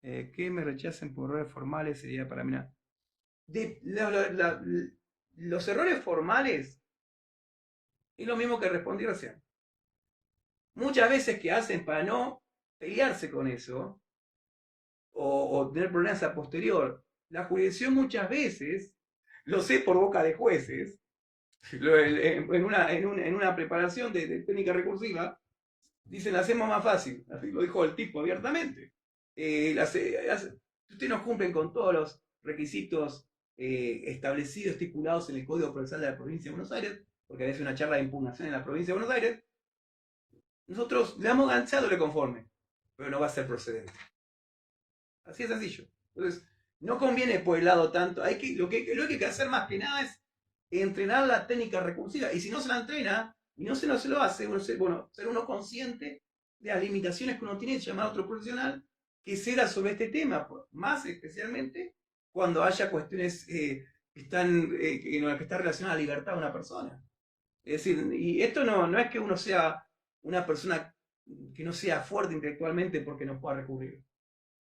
Que me rechacen por errores formales sería para mí. Los errores formales es lo mismo que respondí recién. Muchas veces que hacen para no pelearse con eso o tener problemas a posterior, la jurisdicción muchas veces, lo sé por boca de jueces, en una preparación de técnica recursiva, dicen, la hacemos más fácil. Así lo dijo el tipo abiertamente. Ustedes no cumplen con todos los requisitos establecidos, estipulados en el Código Procesal de la Provincia de Buenos Aires, porque había una charla de impugnación en la Provincia de Buenos Aires. Nosotros le damos ganchado le conforme, pero no va a ser procedente. Así de sencillo. Entonces, no conviene por el lado tanto. Lo que hay que hacer más que nada es entrenar la técnica recursiva. Y si no se la entrena y no se lo hace, bueno, ser uno consciente de las limitaciones que uno tiene, llamar a otro profesional que ceda sobre este tema, más especialmente cuando haya cuestiones en las que está relacionada a la libertad de una persona. Es decir, y esto no es que uno sea una persona que no sea fuerte intelectualmente porque no pueda recurrir.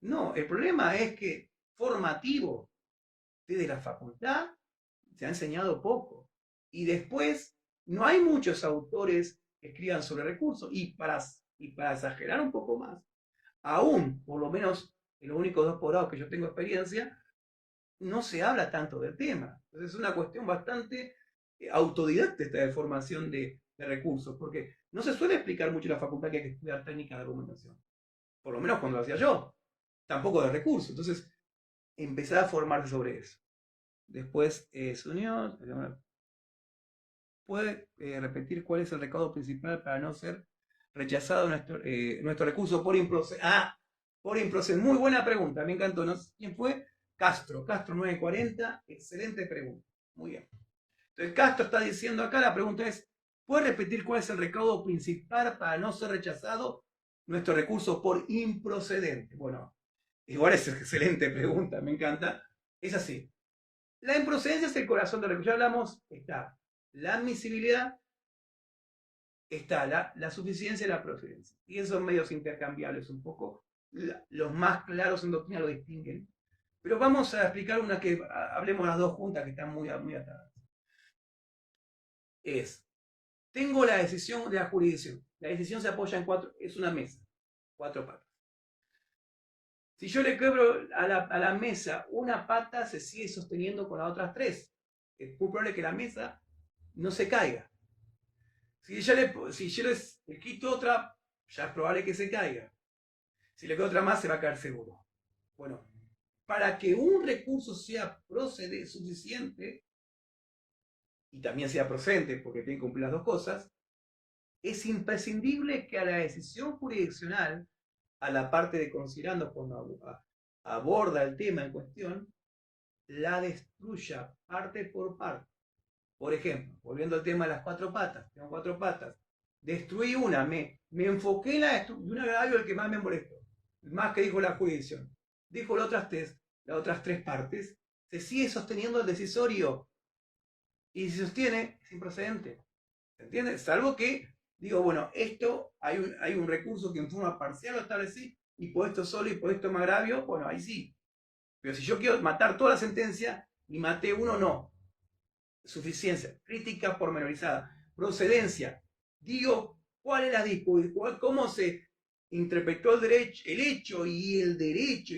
No, el problema es que formativo desde la facultad se ha enseñado poco. Y después no hay muchos autores que escriban sobre recursos. Y para exagerar un poco más, aún, por lo menos en los únicos 2 posgrados que yo tengo experiencia, no se habla tanto del tema. Entonces es una cuestión bastante autodidacta esta de formación de recursos, porque no se suele explicar mucho en la facultad que hay que estudiar técnica de argumentación. Por lo menos cuando lo hacía yo. Tampoco de recursos. Entonces, empezar a formarse sobre eso. Después se unió. ¿Puede repetir cuál es el recaudo principal para no ser rechazado nuestro recurso por improcedente? Por improcedente. Muy buena pregunta, me encantó. No sé quién fue. Castro 940. Excelente pregunta. Muy bien. Entonces, Castro está diciendo acá, la pregunta es, ¿puede repetir cuál es el recaudo principal para no ser rechazado nuestro recurso por improcedente? Bueno, igual es excelente pregunta, me encanta. Es así. La improcedencia es el corazón de lo que ya hablamos. Está la admisibilidad, está la suficiencia y la procedencia. Y esos son medios intercambiables un poco. Los más claros en doctrina lo distinguen. Pero vamos a explicar una que hablemos las dos juntas que están muy atadas. Tengo la decisión de la jurisdicción. La decisión se apoya en es una mesa, 4 patas. Si yo le quebro a la mesa una pata, se sigue sosteniendo con las otras 3. Es muy probable que la mesa no se caiga. Si yo le quito otra, ya es probable que se caiga. Si le quito otra más, se va a caer seguro. Bueno, para que un recurso sea suficiente, y también sea procedente, porque tiene que cumplir las dos cosas, es imprescindible que a la decisión jurisdiccional, a la parte de considerando cuando aborda el tema en cuestión, la destruya parte por parte. Por ejemplo, volviendo al tema de las cuatro patas, tengo cuatro patas, destruí una, me enfoqué en de un agravio el que más me molestó, más que dijo la jurisdicción. Dijo las otras tres partes, se sigue sosteniendo el decisorio y si se sostiene, es improcedente. ¿Se entiende? Salvo que, digo, bueno, esto hay un recurso que en forma parcial lo establecí y por esto solo y por esto me agravio, bueno, ahí sí. Pero si yo quiero matar toda la sentencia y maté uno, no. Suficiencia, crítica pormenorizada, procedencia. Digo, ¿cuál es la disposición? ¿Cómo se interpretó el hecho y el derecho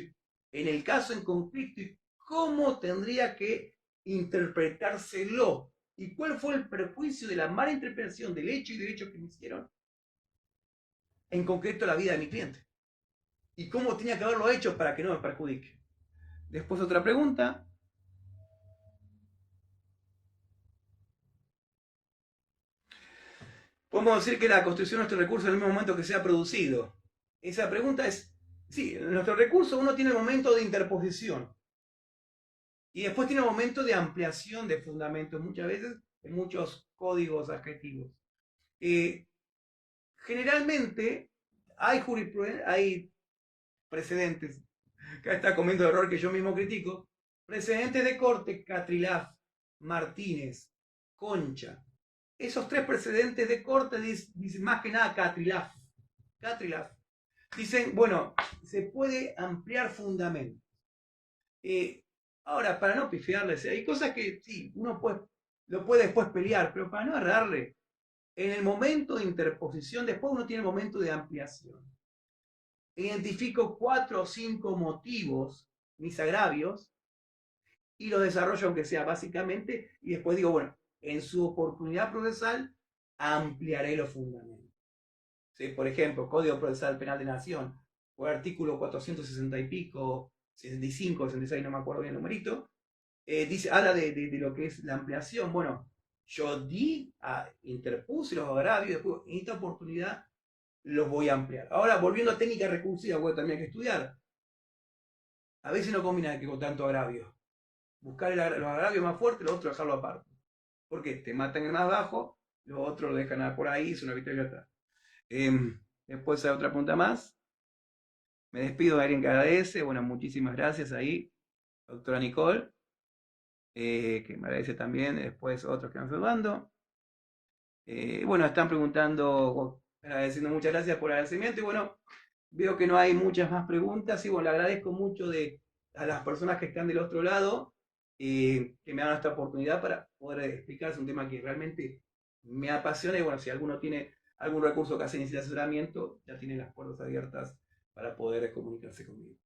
en el caso en conflicto? ¿Y cómo tendría que interpretárselo? ¿Y cuál fue el perjuicio de la mala interpretación del hecho y derecho que me hicieron? En concreto, la vida de mi cliente. ¿Y cómo tenía que haberlo hecho para que no me perjudique? Después otra pregunta. Podemos decir que la construcción de nuestro recurso en el mismo momento que se ha producido. Esa pregunta es, sí, en nuestro recurso uno tiene el momento de interposición y después tiene el momento de ampliación de fundamentos, muchas veces en muchos códigos adjetivos. Eh, Generalmente hay precedentes, acá está comiendo el error que yo mismo critico, precedentes de corte, Catrilaf, Martínez, Concha. Esos tres precedentes de corte dicen más que nada Catrilaf. Catrilaf. Dicen, bueno, se puede ampliar fundamentos. Ahora, para no pifiarles, hay cosas que sí, lo puede después pelear, pero para no errarle, en el momento de interposición, después uno tiene el momento de ampliación. Identifico 4 o 5 motivos, mis agravios, y los desarrollo aunque sea básicamente, y después digo, bueno, en su oportunidad procesal ampliaré los fundamentos. ¿Sí? Por ejemplo, Código Procesal Penal de Nación, o el artículo 460 y pico, 65, 66, no me acuerdo bien el numerito, habla de lo que es la ampliación. Bueno, yo interpuse los agravios y después en esta oportunidad los voy a ampliar. Ahora, volviendo a técnica recursiva, voy a también que estudiar. A veces no combina que con tanto agravio. Buscar los agravios más fuertes, los otros dejarlo aparte. Porque te matan el más bajo, los otros lo dejan por ahí, es una victoria atrás. Después hay otra pregunta más. Me despido de alguien que agradece. Bueno, muchísimas gracias ahí, doctora Nicole, que me agradece también. Después otros que van saludando. Bueno, están preguntando, agradeciendo, muchas gracias por el agradecimiento. Y bueno, veo que no hay muchas más preguntas. Y bueno, le agradezco mucho a las personas que están del otro lado, que me dan esta oportunidad para poder explicarles un tema que realmente me apasiona. Y bueno, si alguno tiene algún recurso que hace inicio de asesoramiento, ya tiene las puertas abiertas para poder comunicarse conmigo.